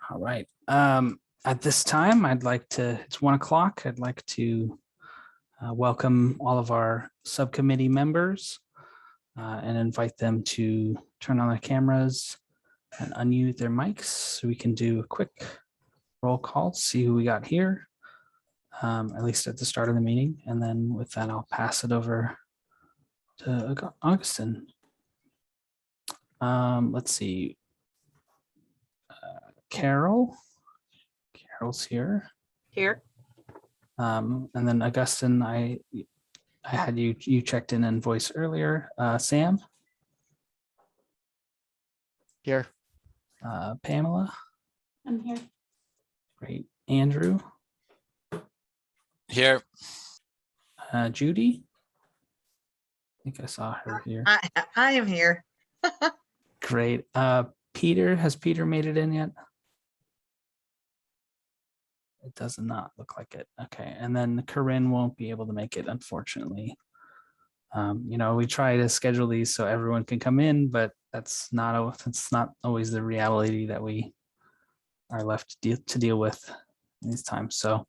All right. At this time, it's 1 o'clock. I'd like to welcome all of our subcommittee members and invite them to turn on their cameras and unmute their mics so we can do a quick roll call, see who we got here, at least at the start of the meeting. And then with that, I'll pass it over to Augustin. Let's see. Carol's here. Here. And then Augustin, I had you checked in and voice earlier. Sam. Here. Pamela. I'm here. Great. Andrew. Here. Judy. I think I saw her here. I am here. Great. Peter, has Peter made it in yet? It does not look like it. Okay. And then Corinne won't be able to make it, unfortunately. We try to schedule these so everyone can come in, but that's not always the reality that we are left to deal with in these times. So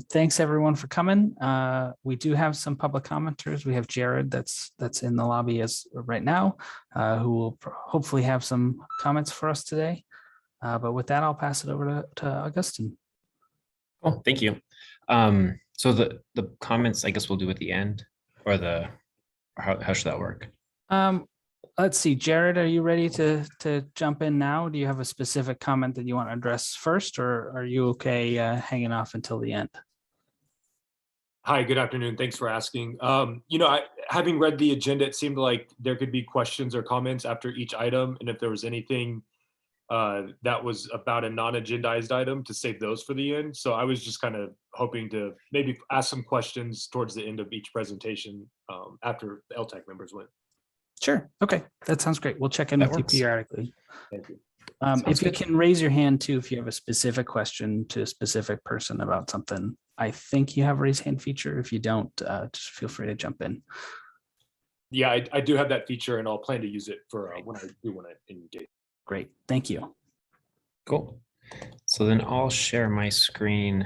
thanks everyone for coming. We do have some public commenters. We have Jared that's in the lobby as right now, who will hopefully have some comments for us today. But with that, I'll pass it over to Augustin. Oh, thank you. So the comments, I guess we'll do at the end, or how should that work? Let's see, Jared, are you ready to jump in now? Do you have a specific comment that you want to address first, or are you okay hanging off until the end? Hi, good afternoon. Thanks for asking. Having read the agenda, it seemed like there could be questions or comments after each item, and if there was anything that was about a non-agendized item, to save those for the end. So I was just kind of hoping to maybe ask some questions towards the end of each presentation after the LTAC members went. Sure. Okay. That sounds great. We'll check in with you periodically. Thank you. If you can raise your hand too, if you have a specific question to a specific person about something. I think you have a raise hand feature. If you don't, just feel free to jump in. Yeah, I do have that feature, and I'll plan to use it for when I engage. Great. Thank you. Cool. So then I'll share my screen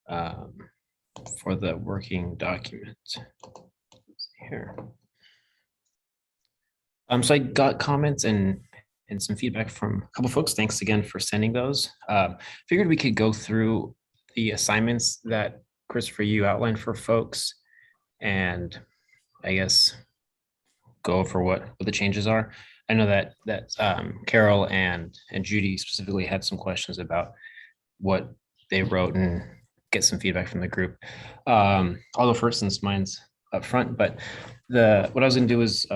for the working document. Let's see here. So I got comments and some feedback from a couple folks. Thanks again for sending those. Figured we could go through the assignments that Christopher, you outlined for folks, and I guess go over what the changes are. I know that Carol and Judy specifically had some questions about what they wrote and get some feedback from the group. Although first, since mine's up front, but what I was going to do is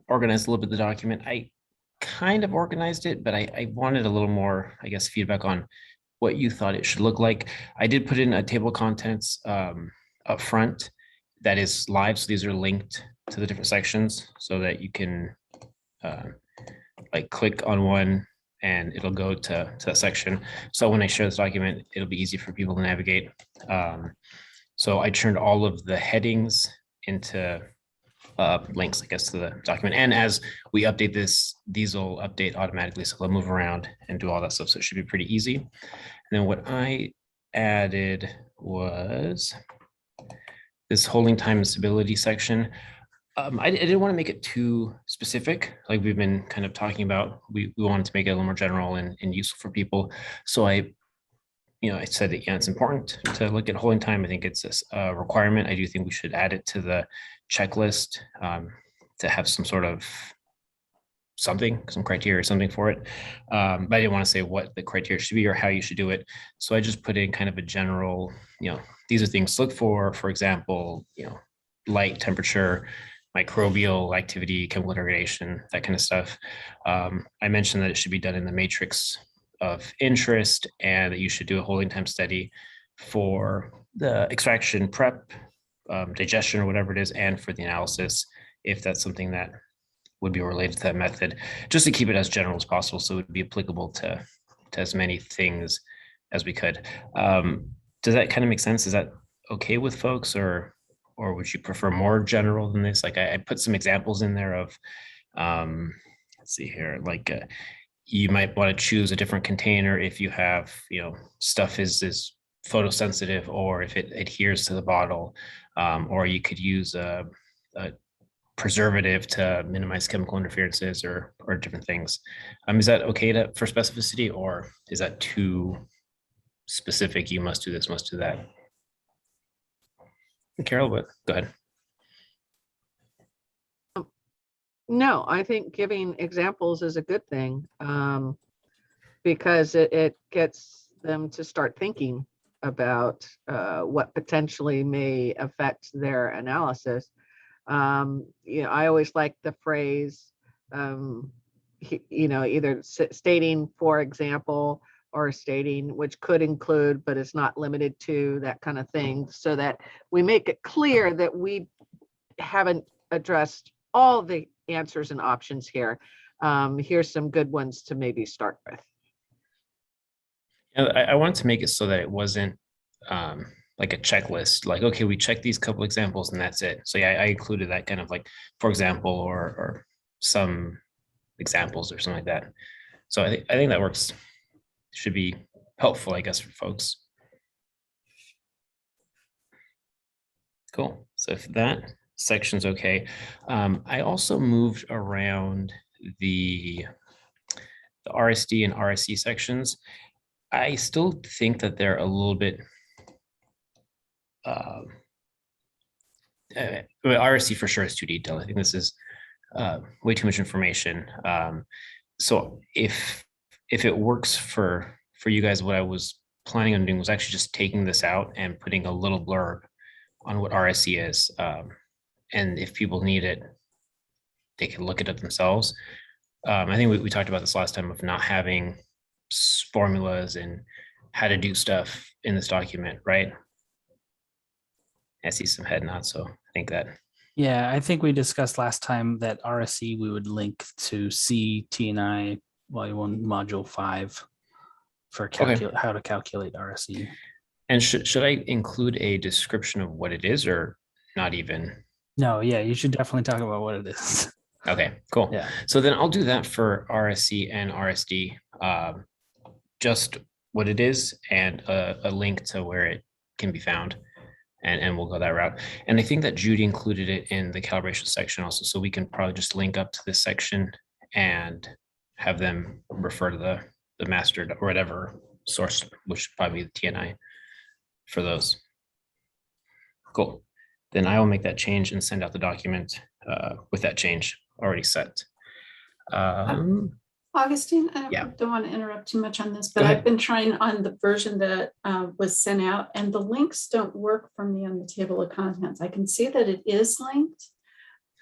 organize a little bit of the document. I kind of organized it, but I wanted a little more, I guess, feedback on what you thought it should look like. I did put in a table of contents up front that is live. So these are linked to the different sections so that you can like click on one and it'll go to that section. So when I share this document, it'll be easy for people to navigate. So I turned all of the headings into links, I guess, to the document. And as we update this, these will update automatically. So they'll move around and do all that stuff. So it should be pretty easy. And then what I added was this holding time and stability section. I didn't want to make it too specific, like we've been kind of talking about. We wanted to make it a little more general and useful for people. So I said that, yeah, it's important to look at holding time. I think it's a requirement. I do think we should add it to the checklist to have some sort of some criteria or something for it. But I didn't want to say what the criteria should be or how you should do it. So I just put in kind of a general, these are things to look for example, light, temperature, microbial activity, chemical degradation, that kind of stuff. I mentioned that it should be done in the matrix of interest and that you should do a holding time study for the extraction prep, digestion, or whatever it is, and for the analysis, if that's something that would be related to that method, just to keep it as general as possible so it would be applicable to as many things as we could. Does that kind of make sense? Is that okay with folks, or would you prefer more general than this? Like I put some examples in there of, let's see here, like you might want to choose a different container if you have, stuff is photosensitive, or if it adheres to the bottle, or you could use a preservative to minimize chemical interferences or different things. Is that okay for specificity, or is that too specific? You must do this, must do that. Carol, but go ahead. No, I think giving examples is a good thing, because it gets them to start thinking about what potentially may affect their analysis. I always like the phrase, either stating, for example, or stating which could include, but is not limited to, that kind of thing, so that we make it clear that we haven't addressed all the answers and options here. Here's some good ones to maybe start with. I wanted to make it so that it wasn't like a checklist, like, okay, we check these couple examples and that's it. So yeah, I included that kind of like, for example, or some examples or something like that. So I think that works. Should be helpful, I guess, for folks. Cool. So if that section's okay, I also moved around the RSD and Rsc sections. I still think that they're a little bit Rsc for sure is too detailed. I think this is way too much information. So if it works for you guys, what I was planning on doing was actually just taking this out and putting a little blurb on what Rsc is. And if people need it, they can look it up themselves. I think we talked about this last time of not having formulas and how to do stuff in this document, right? I see some head nods, so I think that. Yeah, I think we discussed last time that RSC we would link to CT&I Volume 1 Module 5 for how to calculate RSC. And should I include a description of what it is, or not even? No, yeah, you should definitely talk about what it is. Okay, cool. Yeah. So then I'll do that for RSC and RSD, just what it is and a link to where it can be found. And we'll go that route. And I think that Judy included it in the calibration section also. So we can probably just link up to this section and have them refer to the master or whatever source, which should probably be the TNI for those. Cool. Then I will make that change and send out the document with that change already set. Augustine, I Yeah. don't want to interrupt too much on this, Go but ahead. I've been trying on the version that was sent out, and the links don't work for me on the table of contents. I can see that it is linked,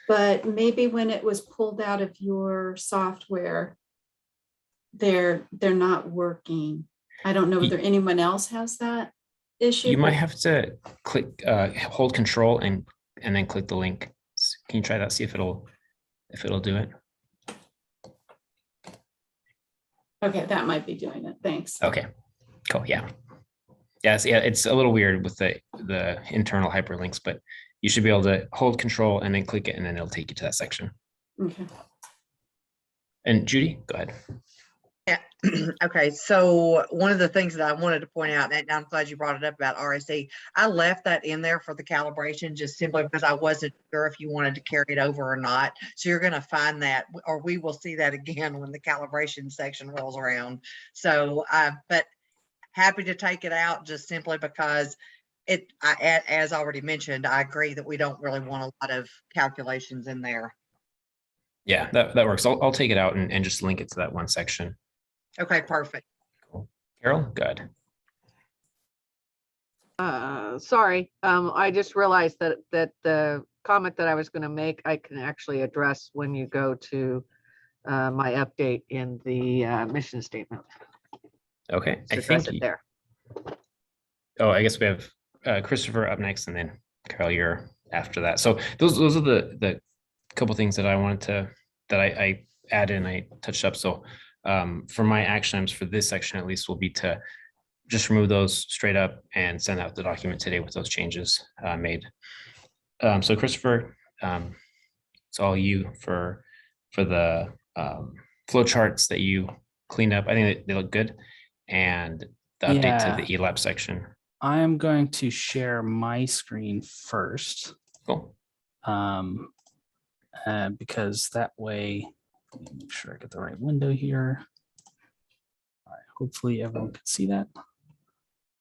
but maybe when it was pulled out of your software, they're not working. I don't know whether anyone else has that issue. You might have to click, hold Control and then click the link. Can you try that? See if it'll do it. Okay, that might be doing it. Thanks. Okay, cool. Yeah. Yes, yeah, it's a little weird with the internal hyperlinks, but you should be able to hold Control and then click it, and then it'll take you to that section. Okay. And Judy, go ahead. Okay, so one of the things that I wanted to point out, and I'm glad you brought it up about RSD, I left that in there for the calibration just simply because I wasn't sure if you wanted to carry it over or not. So you're going to find that, or we will see that again when the calibration section rolls around. So, but happy to take it out just simply because as already mentioned, I agree that we don't really want a lot of calculations in there. Yeah, that works. I'll take it out and just link it to that one section. Okay, perfect. Cool. Carol, good. Sorry, I just realized that the comment that I was going to make, I can actually address when you go to my update in the mission statement. Okay, I Address think it there. Oh, I guess we have Christopher up next, and then Carol, you're after that. So those are the couple things that I wanted that I added and I touched up. So for my action items for this section, at least, will be to just remove those straight up and send out the document today with those changes made. So Christopher, it's all you for the flow charts that you cleaned up. I think they look good. And the update to the ELAB section. I am going to share my screen first. Cool. Because that way, let me make sure I get the right window here. All right, hopefully everyone can see that.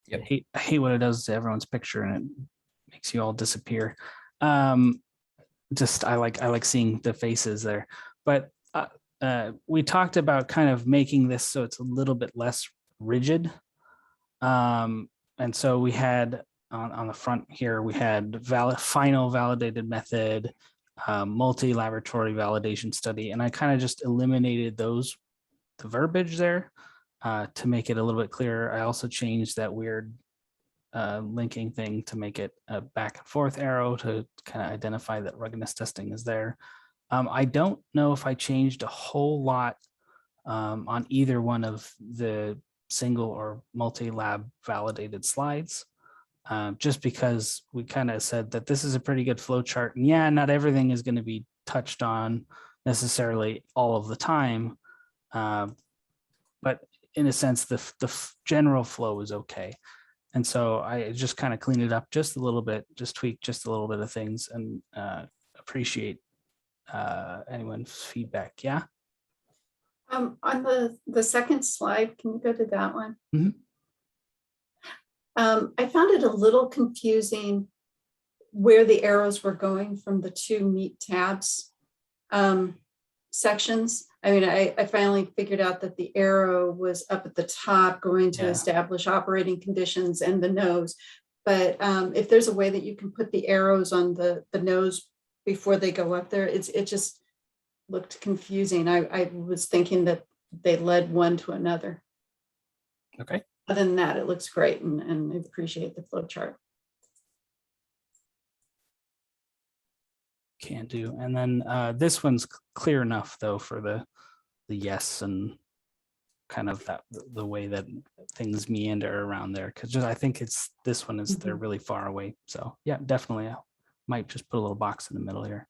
Yep. I hate what it does to everyone's picture and it makes you all disappear. Just I like seeing the faces there. But we talked about kind of making this so it's a little bit less rigid. And so we had on the front here, we had final validated method, multi-laboratory validation study, and I kind of just eliminated the verbiage there to make it a little bit clearer. I also changed that weird linking thing to make it a back and forth arrow to kind of identify that ruggedness testing is there. I don't know if I changed a whole lot on either one of the single or multi-lab validated slides. Just because we kind of said that this is a pretty good flow chart. And yeah, not everything is going to be touched on necessarily all of the time. But in a sense, the general flow is okay. And so I just kind of cleaned it up just a little bit, just tweaked just a little bit of things, and appreciate anyone's feedback. Yeah. On the second slide, can you go to that one? Mhm. I found it a little confusing where the arrows were going from the two meet tabs sections. I mean, I finally figured out that the arrow was up at the top going to Yeah. establish operating conditions and the nose. But if there's a way that you can put the arrows on the nose before they go up there, it just looked confusing. I was thinking that they led one to another. Okay. Other than that, it looks great, and I appreciate the flow chart. Can do. And then this one's clear enough though for the yes and kind of that the way that things meander around there, because I think this one is they're really far away. So yeah, definitely I might just put a little box in the middle here.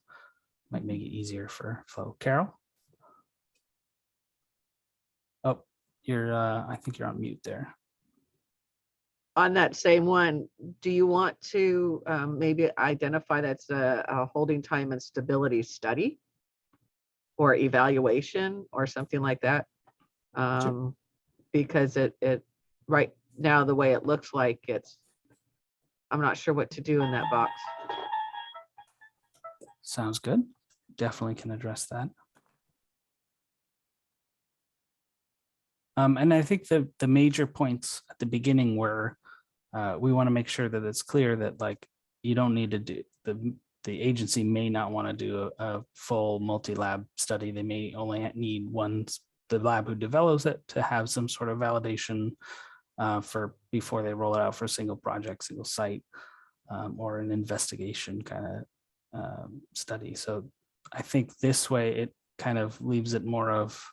Might make it easier for flow. Carol? Oh, you're I think you're on mute there. On that same one, do you want to maybe identify that's a holding time and stability study or evaluation or something like that? Because it right now, the way it looks like I'm not sure what to do in that box. Sounds good. Definitely can address that. And I think the major points at the beginning were we want to make sure that it's clear that like you don't need to do the agency may not want to do a full multi-lab study. They may only need the lab who develops it to have some sort of validation for before they roll it out for a single project, single site, or an investigation kind of study. So I think this way it kind of leaves it more of,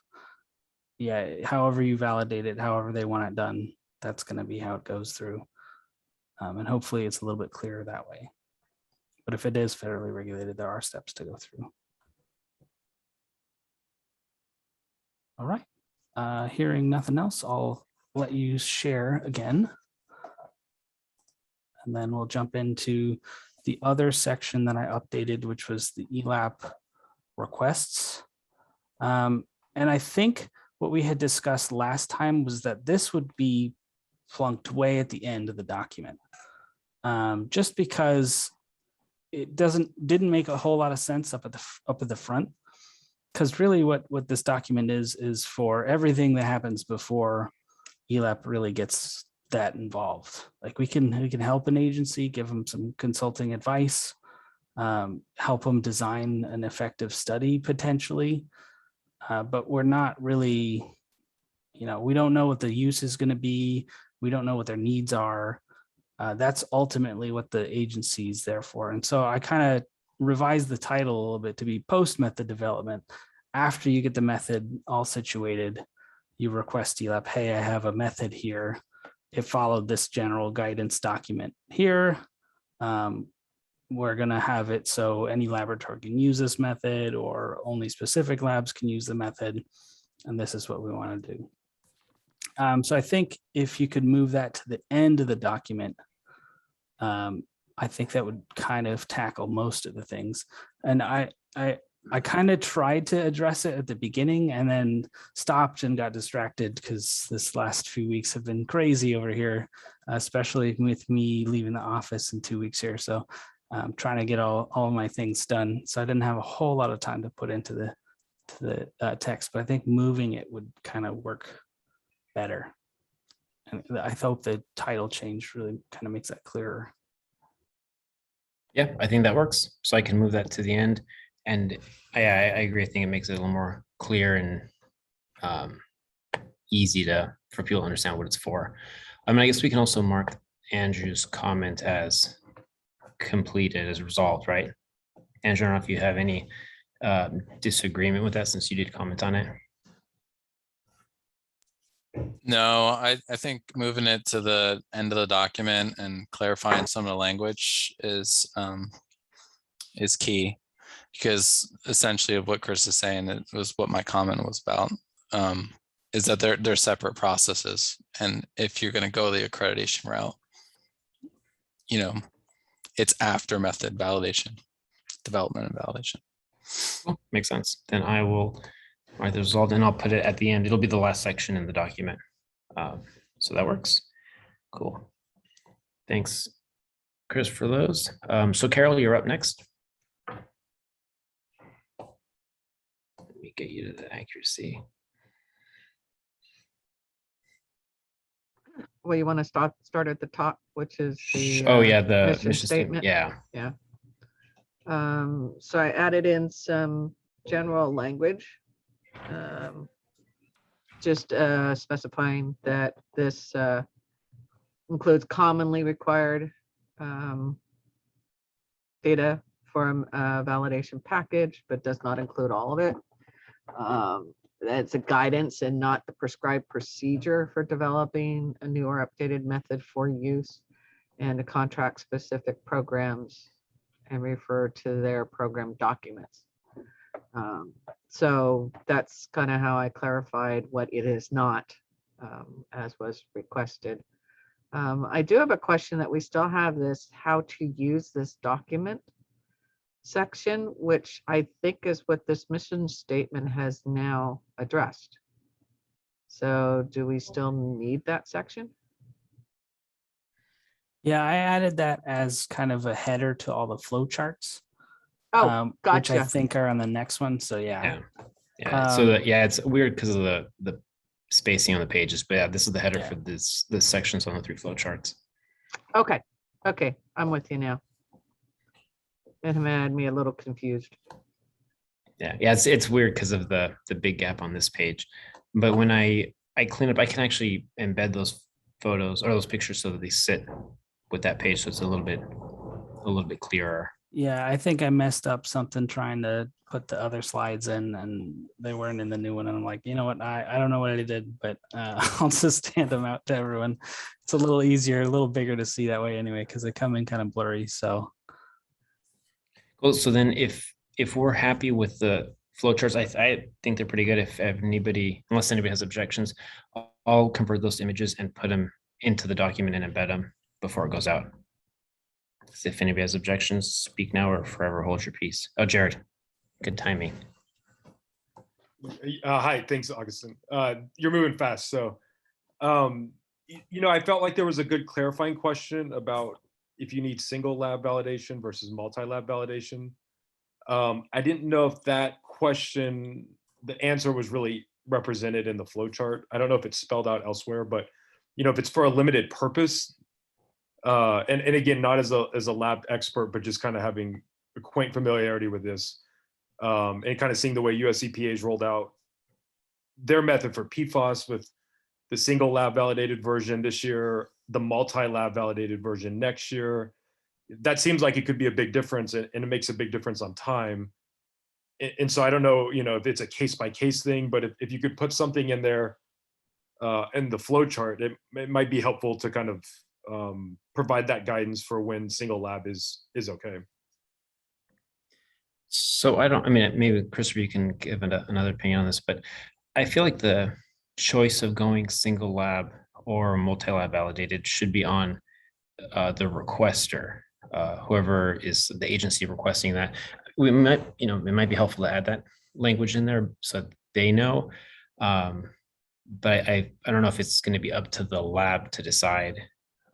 yeah, however you validate it, however they want it done, that's going to be how it goes through. And hopefully it's a little bit clearer that way. But if it is federally regulated, there are steps to go through. All right. Hearing nothing else, I'll let you share again. And then we'll jump into the other section that I updated, which was the ELAP requests. And I think what we had discussed last time was that this would be flunked way at the end of the document. Just because it didn't make a whole lot of sense up at the front. Because really what this document is for everything that happens before ELAP really gets that involved. Like we can help an agency, give them some consulting advice, help them design an effective study potentially. But we're not really, we don't know what the use is going to be. We don't know what their needs are. That's ultimately what the agency is there for. And so I kind of revised the title a little bit to be post-method development. After you get the method all situated, you request ELAP, hey, I have a method here. It followed this general guidance document here. We're going to have it so any laboratory can use this method or only specific labs can use the method. And this is what we want to do. So I think if you could move that to the end of the document, I think that would kind of tackle most of the things. And I kind of tried to address it at the beginning and then stopped and got distracted because this last few weeks have been crazy over here, especially with me leaving the office in 2 weeks here. So I'm trying to get all of my things done. So I didn't have a whole lot of time to put into the text, but I think moving it would kind of work better. And I hope the title change really kind of makes that clearer. Yeah, I think that works. So I can move that to the end. And I agree. I think it makes it a little more clear and easy for people to understand what it's for. I mean, I guess we can also mark Andrew's comment as completed, as resolved, right? Andrew, I don't know if you have any disagreement with that since you did comment on it. No, I think moving it to the end of the document and clarifying some of the language is key, because essentially of what Chris is saying, it was what my comment was about, is that they're separate processes. And if you're going to go the accreditation route, you know, it's after method validation, development and validation. Cool. Makes sense. Then I will write the result and I'll put it at the end. It'll be the last section in the document. So that works. Cool. Thanks, Chris, for those. So Carol, you're up next. Let me get you to the accuracy. Well, you want to start at the top, which is the Oh yeah, the mission mission statement. statement. Yeah. So I added in some general language, just specifying that this includes commonly required data from a validation package, but does not include all of it. It's a guidance and not the prescribed procedure for developing a new or updated method for use, and to contract specific programs and refer to their program documents. So that's kind of how I clarified what it is not, as was requested. I do have a question that we still have this how to use this document section, which I think is what this mission statement has now addressed. So do we still need that section? Yeah, I added that as kind of a header to all the flow charts. Oh, Which I gotcha. think are on the next one. So yeah. So it's weird because of the spacing on the pages, but yeah, this is the header for this sections on the 3 flow charts. Okay, I'm with you now. It had me a little confused. Yeah, it's weird because of the big gap on this page. But when I clean up, I can actually embed those photos or those pictures so that they sit with that page, so it's a little bit clearer. Yeah, I think I messed up something trying to put the other slides in and they weren't in the new one. And I'm like, you know what? I don't know what I did, but I'll just stand them out to everyone. It's a little easier, a little bigger to see that way anyway, because they come in kind of blurry. So Cool. So then if we're happy with the flowcharts, I think they're pretty good. If anybody, unless anybody has objections, I'll convert those images and put them into the document and embed them before it goes out. So if anybody has objections, speak now or forever hold your peace. Oh, Jared, good timing. Hi, thanks, Augustine. You're moving fast. So, I felt like there was a good clarifying question about if you need single lab validation versus multi-lab validation. I didn't know if that question, the answer was really represented in the flow chart. I don't know if it's spelled out elsewhere, but if it's for a limited purpose, and again, not as a lab expert, but just kind of having a quaint familiarity with this, and kind of seeing the way US EPA has rolled out their method for PFAS with the single lab validated version this year, the multi-lab validated version next year. That seems like it could be a big difference, and it makes a big difference on time. And so I don't know, if it's a case-by-case thing, but if you could put something in there in the flow chart, it might be helpful to kind of provide that guidance for when single lab is okay. So maybe Christopher, you can give another opinion on this, but I feel like the choice of going single lab or multi-lab validated should be on the requester, whoever is the agency requesting that. We might, it might be helpful to add that language in there so that they know. But I don't know if it's going to be up to the lab to decide,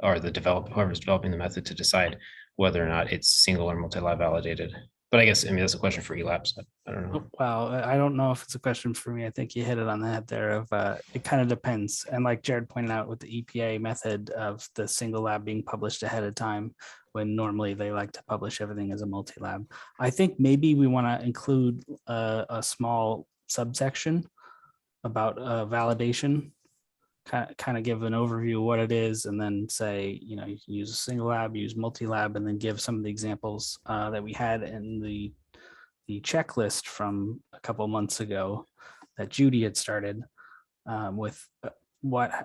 or whoever's developing the method to decide whether or not it's single or multi-lab validated. But I guess, that's a question for eLabs. I don't know. Well, I don't know if it's a question for me. I think you hit it on the head there of it kind of depends. And like Jared pointed out with the EPA method of the single lab being published ahead of time, when normally they like to publish everything as a multi-lab. I think maybe we want to include a small subsection about validation, kind of give an overview of what it is, and then say, you can use a single lab, use multi-lab, and then give some of the examples that we had in the checklist from a couple months ago that Judy had started with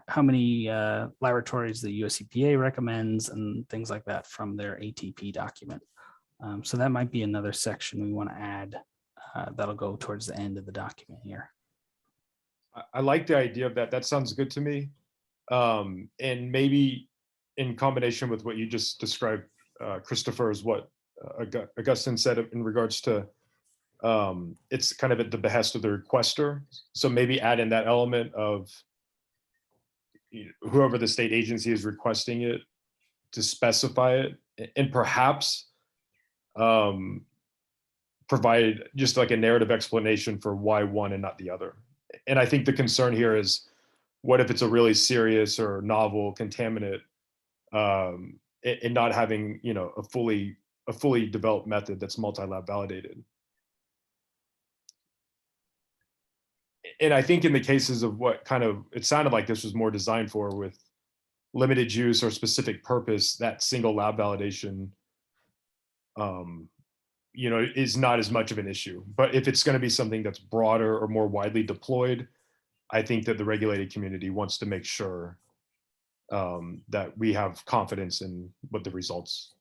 how many laboratories the US EPA recommends and things like that from their ATP document. So that might be another section we want to add that'll go towards the end of the document here. I like the idea of that. That sounds good to me. And maybe in combination with what you just described, Christopher, is what Augustine said in regards to it's kind of at the behest of the requester. So maybe add in that element of whoever the state agency is requesting it to specify it, and perhaps provide just like a narrative explanation for why one and not the other. And I think the concern here is, what if it's a really serious or novel contaminant, and not having a fully developed method that's multi-lab validated. And I think in the cases of what it sounded like this was more designed for, with limited use or specific purpose, that single lab validation is not as much of an issue. But if it's going to be something that's broader or more widely deployed, I think that the regulated community wants to make sure that we have confidence in what the results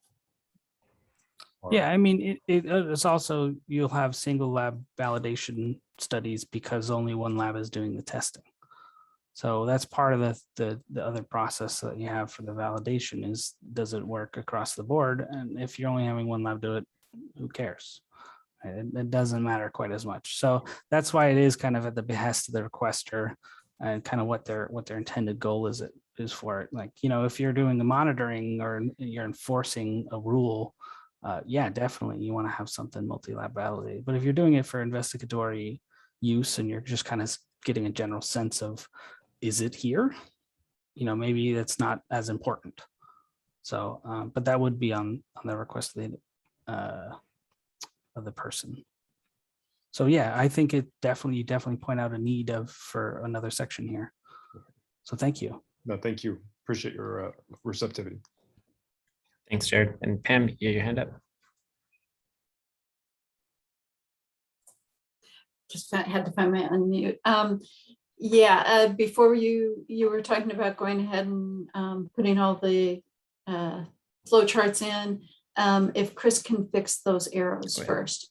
are. Yeah, I mean, it's also, you'll have single lab validation studies because only one lab is doing the testing. So that's part of the other process that you have for the validation is, does it work across the board? And if you're only having one lab do it, who cares? It doesn't matter quite as much. So that's why it is kind of at the behest of the requester and kind of what their intended goal is for it. Like, if you're doing the monitoring or you're enforcing a rule, yeah, definitely you want to have something multi-lab validated. But if you're doing it for investigatory use and you're just kind of getting a general sense of, is it here? Maybe that's not as important. So, but that would be on the request of the person. So yeah, I think you definitely point out a need for another section here. So thank you. No, thank you. Appreciate your receptivity. Thanks, Jared. And Pam, you have your hand up. Just had to find my unmute. Before you were talking about going ahead and putting all the flow charts in, if Chris can fix those arrows first.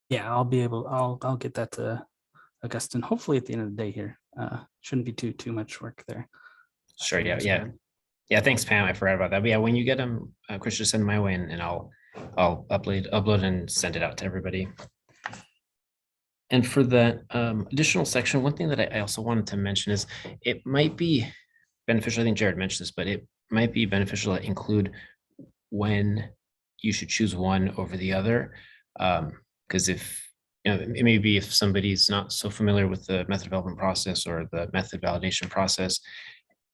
Yeah, I'll get that to Augustine, hopefully at the end of the day here. Shouldn't be too much work there. Sure, yeah. Thanks, Pam. I forgot about that. But yeah, when you get them, Chris, just send my way and I'll upload and send it out to everybody. And for the additional section, one thing that I also wanted to mention is it might be beneficial. I think Jared mentioned this, but it might be beneficial to include when you should choose one over the other. Because if it may be if somebody's not so familiar with the method development process or the method validation process,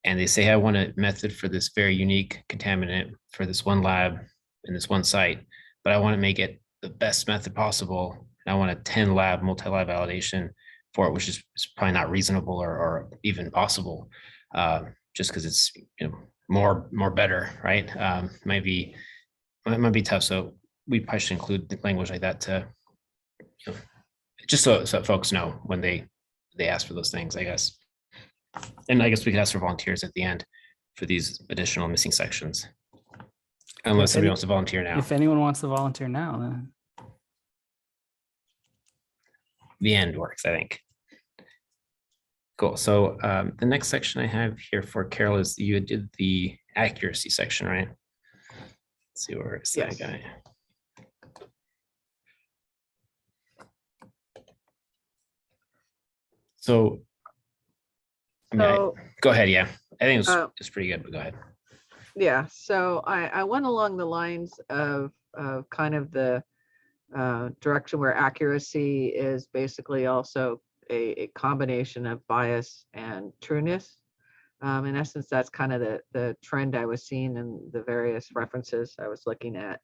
and they say, I want a method for this very unique contaminant for this one lab in this one site, but I want to make it the best method possible. And I want a 10 lab multi-lab validation for it, which is probably not reasonable or even possible, just because it's more better, right? It might be tough. So we probably should include language like that to just so folks know when they ask for those things, I guess. And I guess we could ask for volunteers at the end for these additional missing sections. Unless somebody wants to volunteer now. If anyone wants to volunteer now, then. The end works, I think. Cool. So the next section I have here for Carol is you did the accuracy section, right? Let's see, where is that Yes. guy? So, I mean, So, go ahead. Yeah, I think it's Uh, pretty good, but go ahead. yeah, so I went along the lines of kind of the direction where accuracy is basically also a combination of bias and trueness. In essence, that's kind of the trend I was seeing in the various references I was looking at.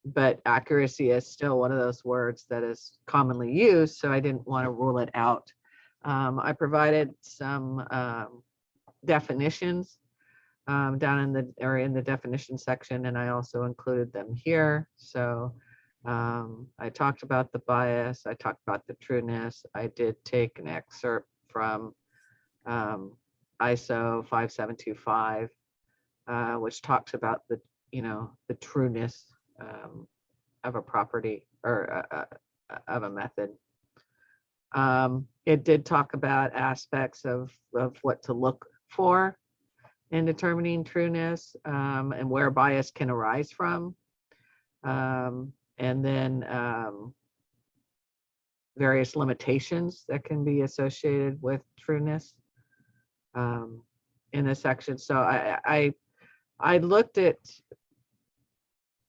But accuracy is still one of those words that is commonly used, so I didn't want to rule it out. I provided some definitions down in the definition section, and I also included them here. So I talked about the bias, I talked about the trueness. I did take an excerpt from ISO 5725, which talks about the trueness of a property or of a method. It did talk about aspects of what to look for in determining trueness, and where bias can arise from. And then various limitations that can be associated with trueness in this section. So I looked at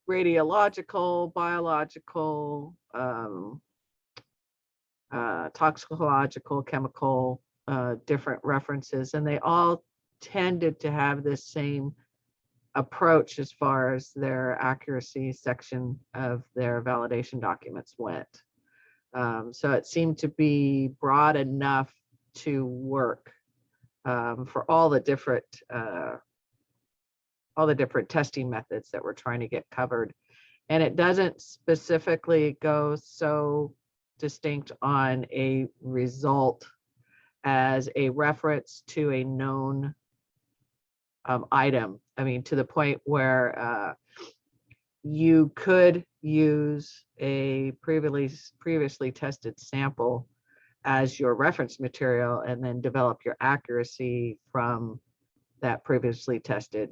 radiological, biological, toxicological, chemical, different references, and they all tended to have this same approach as far as their accuracy section of their validation documents went. So it seemed to be broad enough to work for all the different testing methods that we're trying to get covered. And it doesn't specifically go so distinct on a result as a reference to a known item. I mean, to the point where you could use a previously tested sample as your reference material and then develop your accuracy from that previously tested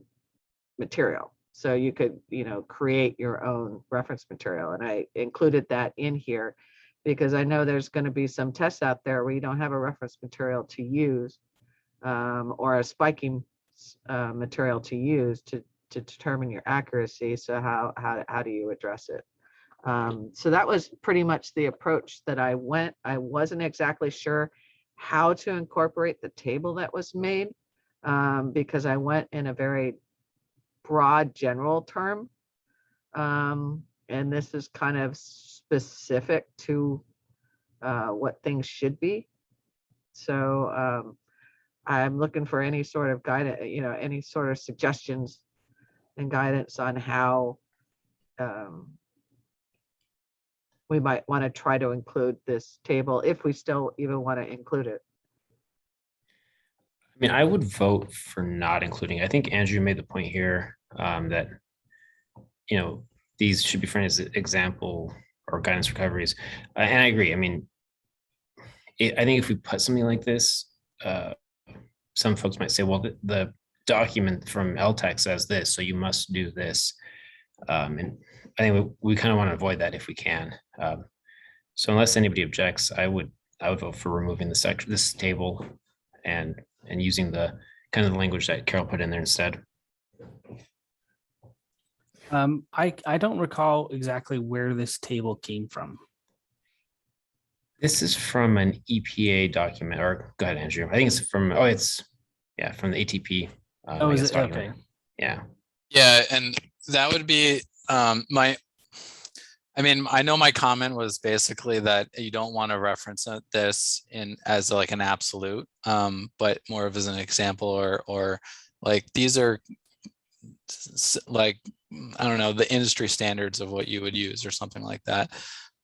material. So you could, create your own reference material. And I included that in here because I know there's going to be some tests out there where you don't have a reference material to use or a spiking material to use to determine your accuracy. So how do you address it? So that was pretty much the approach that I went. I wasn't exactly sure how to incorporate the table that was made because I went in a very broad general term. And this is kind of specific to what things should be. So I'm looking for any sort of guidance, any sort of suggestions and guidance on how we might want to try to include this table if we still even want to include it. I mean, I would vote for not including. I think Andrew made the point here that, these should be framed as example or guidance recoveries. And I agree. I mean, I think if we put something like this, some folks might say, well, the document from LTAC says this, so you must do this. And I think we kind of want to avoid that if we can. So unless anybody objects, I would vote for removing this table and using the kind of the language that Carol put in there instead. I don't recall exactly where this table came from. This is from an EPA document, or go ahead, Andrew. I think it's from, from the ATP. Is it? Okay. Yeah. Yeah, and that would be I know my comment was basically that you don't want to reference this as like an absolute, but more of as an example or like these are like, I don't know, the industry standards of what you would use or something like that.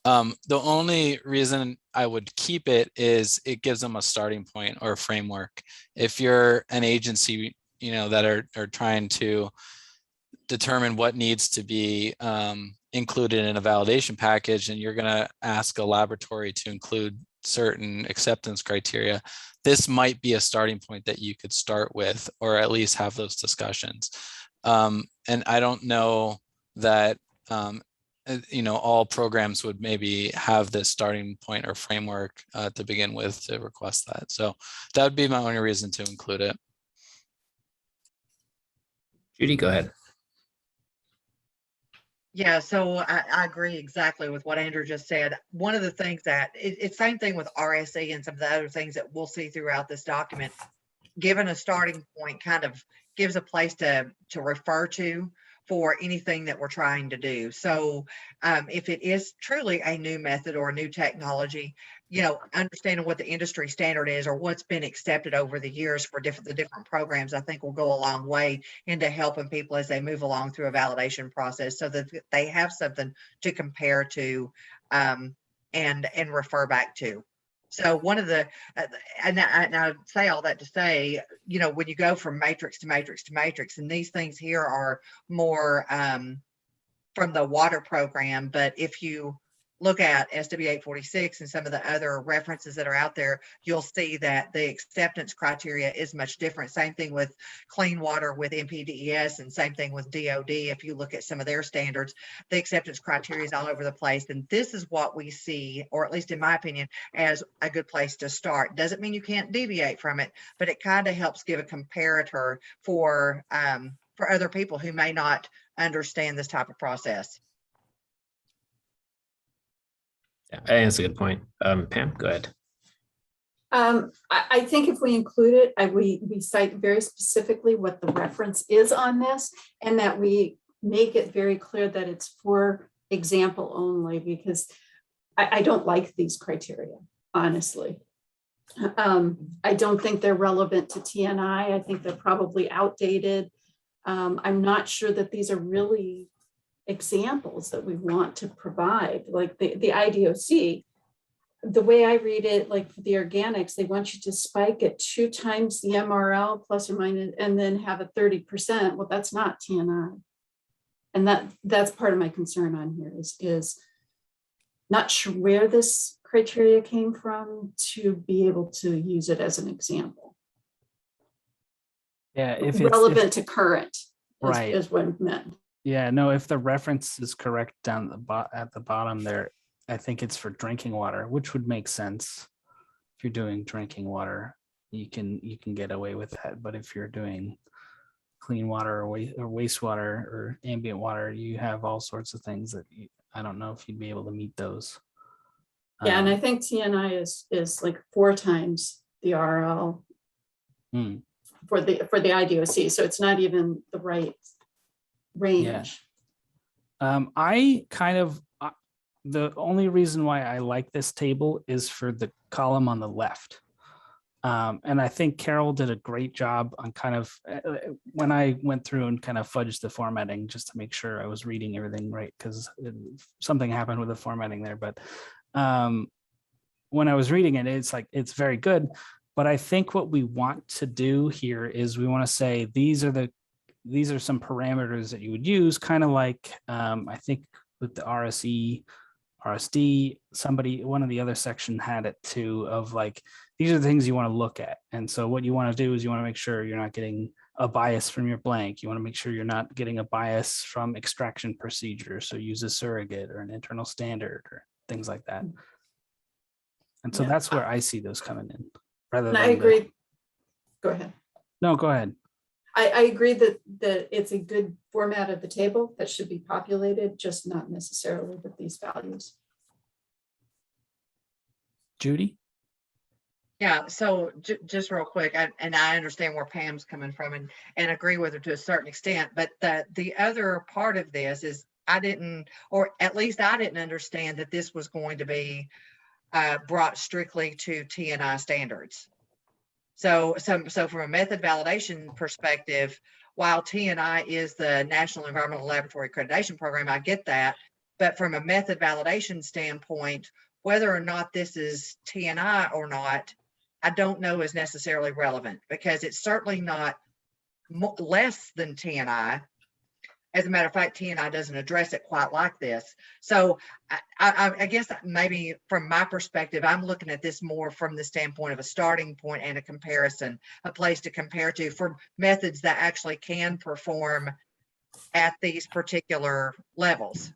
The only reason I would keep it is it gives them a starting point or a framework. If you're an agency, that are trying to determine what needs to be included in a validation package, and you're going to ask a laboratory to include certain acceptance criteria, this might be a starting point that you could start with, or at least have those discussions. And I don't know that, all programs would maybe have this starting point or framework to begin with to request that. So that would be my only reason to include it. Judy, go ahead. Yeah, so I agree exactly with what Andrew just said. One of the things that it's same thing with RSE and some of the other things that we'll see throughout this document, given a starting point kind of gives a place to refer to for anything that we're trying to do. So if it is truly a new method or a new technology, understanding what the industry standard is or what's been accepted over the years for the different programs, I think will go a long way into helping people as they move along through a validation process so that they have something to compare to and refer back to. So one of the, and I say all that to say, when you go from matrix to matrix to matrix, and these things here are more from the water program, but if you look at SW 846 and some of the other references that are out there, you'll see that the acceptance criteria is much different. Same thing with clean water with NPDES and same thing with DOD. If you look at some of their standards, the acceptance criteria is all over the place. And this is what we see, or at least in my opinion, as a good place to start. Doesn't mean you can't deviate from it, but it kind of helps give a comparator for other people who may not understand this type of process. Yeah, I think that's a good point. Pam, go ahead. I think if we include it, we cite very specifically what the reference is on this, and that we make it very clear that it's for example only, because I don't like these criteria, honestly. I don't think they're relevant to TNI. I think they're probably outdated. I'm not sure that these are really examples that we want to provide, like the IDOC. The way I read it, like for the organics, they want you to spike at 2 times the MRL plus or minus, and then have a 30%. Well, that's not TNI. And that's part of my concern on here is not sure where this criteria came from to be able to use it as an example. Yeah, if it's relevant to current right is what it meant. Yeah, no, if the reference is correct down at the bottom there, I think it's for drinking water, which would make sense. If you're doing drinking water, you can get away with that. But if you're doing clean water or wastewater or ambient water, you have all sorts of things that I don't know if you'd be able to meet those. Yeah, and I think TNI is like 4 times the RL for the IDOC, so it's not even the right range. Yeah. The only reason why I like this table is for the column on the left. And I think Carol did a great job on kind of, when I went through and kind of fudged the formatting just to make sure I was reading everything right, because something happened with the formatting there. But when I was reading it, it's very good. But I think what we want to do here is we want to say these are some parameters that you would use, kind of like I think with the RSE, Rsd, one of the other section had it too, of like, these are the things you want to look at. And so what you want to do is you want to make sure you're not getting a bias from your blank. You want to make sure you're not getting a bias from extraction procedure. So use a surrogate or an internal standard or things like that. And so that's where I see those coming in. Rather than I agree. Go ahead. No, go ahead. I agree that it's a good format of the table that should be populated, just not necessarily with these values. Judy? Yeah, so just real quick, and I understand where Pam's coming from and agree with her to a certain extent, but the other part of this is I didn't understand that this was going to be brought strictly to TNI standards. So from a method validation perspective, while TNI is the National Environmental Laboratory Accreditation Program, I get that. But from a method validation standpoint, whether or not this is TNI or not, I don't know is necessarily relevant, because it's certainly not less than TNI. As a matter of fact, TNI doesn't address it quite like this. So I guess maybe from my perspective, I'm looking at this more from the standpoint of a starting point and a comparison, a place to compare to for methods that actually can perform at these particular levels.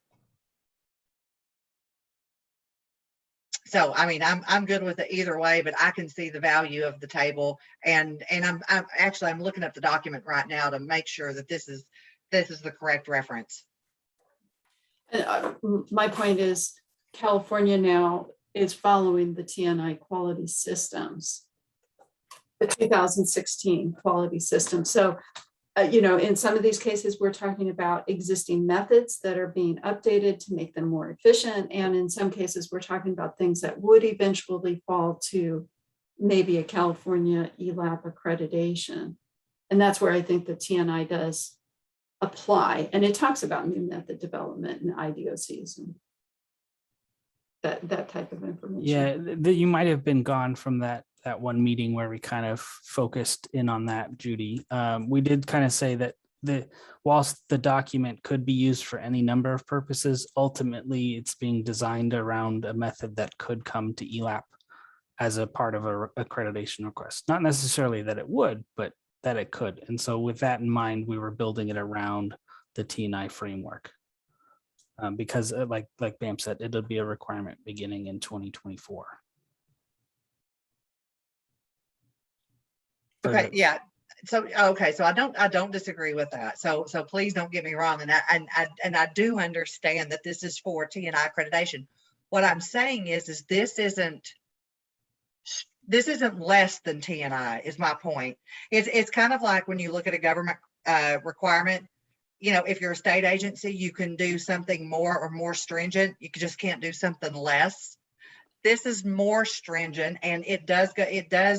So, I mean, I'm good with it either way, but I can see the value of the table, and I'm looking up the document right now to make sure that this is the correct reference. And my point is, California now is following the TNI quality systems, the 2016 quality system. So, in some of these cases, we're talking about existing methods that are being updated to make them more efficient. And in some cases, we're talking about things that would eventually fall to maybe a California ELAB accreditation. And that's where I think the TNI does apply. And it talks about new method development and IDOCs and that type of information. Yeah, you might have been gone from that one meeting where we kind of focused in on that, Judy. We did kind of say that whilst the document could be used for any number of purposes, ultimately it's being designed around a method that could come to ELAP as a part of a accreditation request. Not necessarily that it would, but that it could. And so with that in mind, we were building it around the TNI framework. Because like Bam said, it'll be a requirement beginning in 2024. Okay, yeah. So okay, so I don't disagree with that. So please don't get me wrong, and I do understand that this is for TNI accreditation. What I'm saying is this isn't less than TNI is my point. It's kind of like when you look at a government requirement. If you're a state agency, you can do something more or more stringent. You just can't do something less. This is more stringent, and it does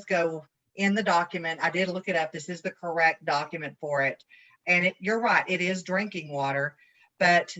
go in the document. I did look it up. This is the correct document for it. And you're right, it is drinking water. But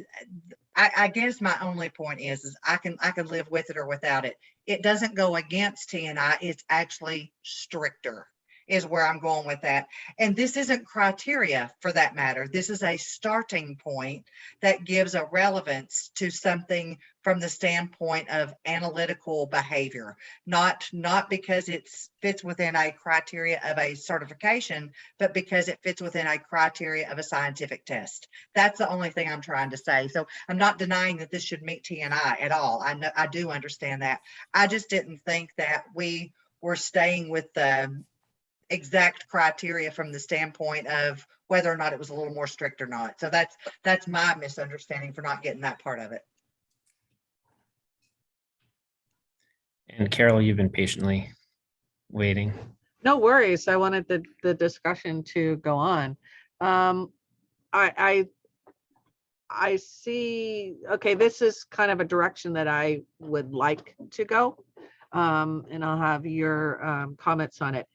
I guess my only point is I can live with it or without it. It doesn't go against TNI. It's actually stricter is where I'm going with that. And this isn't criteria for that matter. This is a starting point that gives a relevance to something from the standpoint of analytical behavior, not because it fits within a criteria of a certification, but because it fits within a criteria of a scientific test. That's the only thing I'm trying to say. So I'm not denying that this should meet TNI at all. I do understand that. I just didn't think that we were staying with the exact criteria from the standpoint of whether or not it was a little more strict or not. So that's my misunderstanding for not getting that part of it. And Carol, you've been patiently waiting. No worries. I wanted the discussion to go on. I see, okay, this is kind of a direction that I would like to go. And I'll have your comments on it.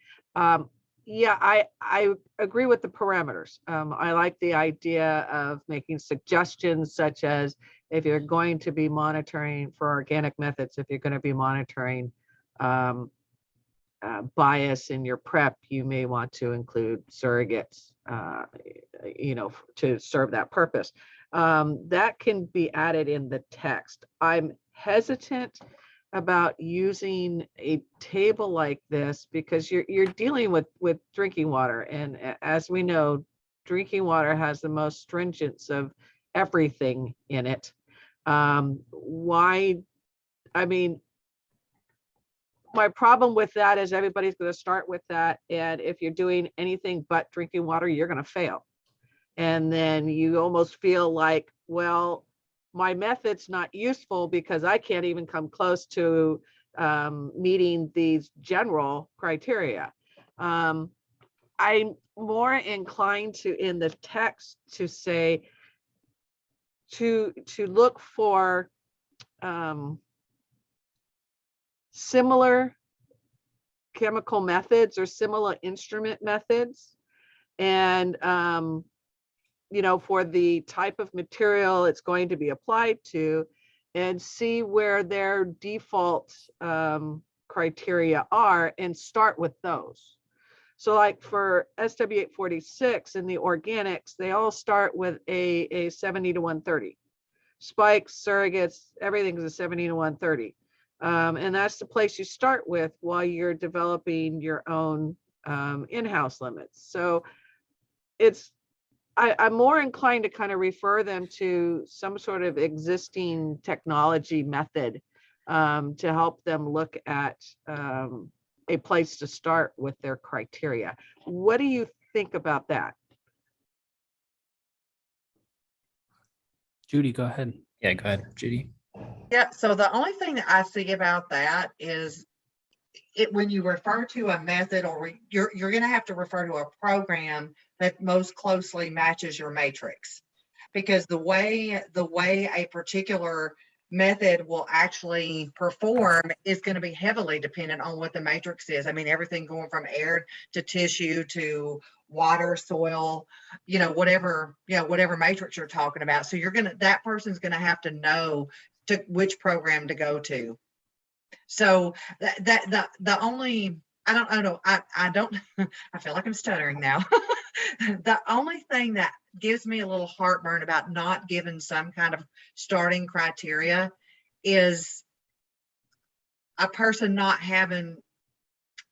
Yeah, I agree with the parameters. I like the idea of making suggestions such as if you're going to be monitoring for organic methods, if you're going to be monitoring bias in your prep, you may want to include surrogates, to serve that purpose. That can be added in the text. I'm hesitant about using a table like this because you're dealing with drinking water, and as we know, drinking water has the most stringence of everything in it. My problem with that is everybody's going to start with that, and if you're doing anything but drinking water, you're going to fail, and then you almost feel like, well, my method's not useful because I can't even come close to meeting these general criteria. I'm more inclined to, in the text, to say to look for similar chemical methods or similar instrument methods, and for the type of material it's going to be applied to, and see where their default criteria are and start with those. So like for SW 846 and the organics, they all start with a 70 to 130. Spikes, surrogates, everything's a 70 to 130. And that's the place you start with while you're developing your own in-house limits. So I'm more inclined to kind of refer them to some sort of existing technology method to help them look at a place to start with their criteria. What do you think about that? Judy, go ahead. Yeah, go ahead, Judy. Yeah, so the only thing that I see about that is when you refer to a method, or you're going to have to refer to a program that most closely matches your matrix, because the way a particular method will actually perform is going to be heavily dependent on what the matrix is. I mean, everything going from air to tissue to water, soil, whatever matrix you're talking about. So that person's going to have to know which program to go to. So the only, I don't know, I don't, I feel like I'm stuttering now. The only thing that gives me a little heartburn about not giving some kind of starting criteria is a person not having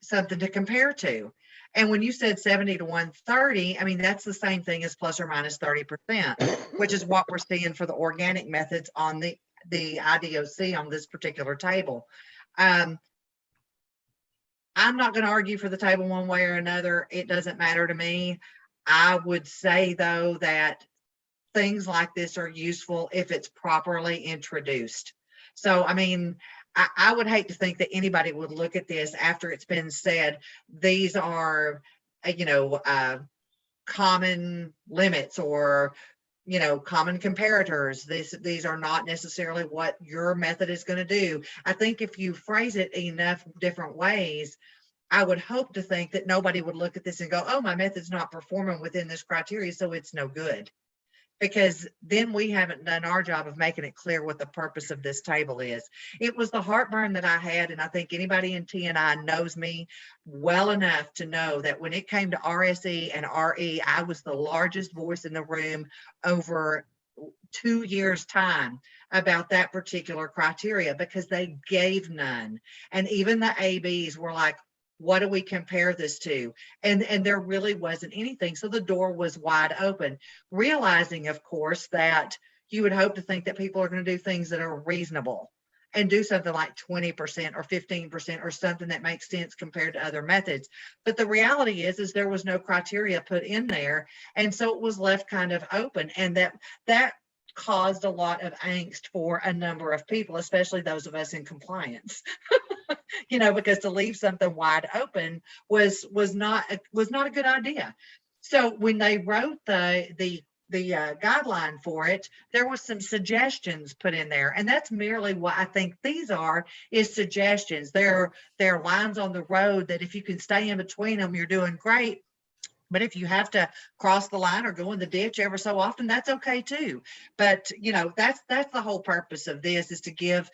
something to compare to. And when you said 70 to 130, I mean, that's the same thing as plus or minus 30%, which is what we're seeing for the organic methods on the IDOC on this particular table. I'm not going to argue for the table one way or another. It doesn't matter to me. I would say, though, that things like this are useful if it's properly introduced. So, I mean, I would hate to think that anybody would look at this after it's been said, these are, common limits or, common comparators. These are not necessarily what your method is going to do. I think if you phrase it enough different ways, I would hope to think that nobody would look at this and go, oh, my method's not performing within this criteria, so it's no good. Because then we haven't done our job of making it clear what the purpose of this table is. It was the heartburn that I had, and I think anybody in T&I knows me well enough to know that when it came to RSE and RE, I was the largest voice in the room over 2 years' time about that particular criteria, because they gave none. And even the ABs were like, what do we compare this to? And there really wasn't anything. So the door was wide open, realizing, of course, that you would hope to think that people are going to do things that are reasonable and do something like 20% or 15% or something that makes sense compared to other methods. But the reality is there was no criteria put in there. And so it was left kind of open. And that caused a lot of angst for a number of people, especially those of us in compliance. Because to leave something wide open was not a good idea. So when they wrote the guideline for it, there was some suggestions put in there, and that's merely what I think these is suggestions. They're lines on the road that if you can stay in between them, you're doing great. But if you have to cross the line or go in the ditch ever so often, that's okay too. But that's the whole purpose of this, is to give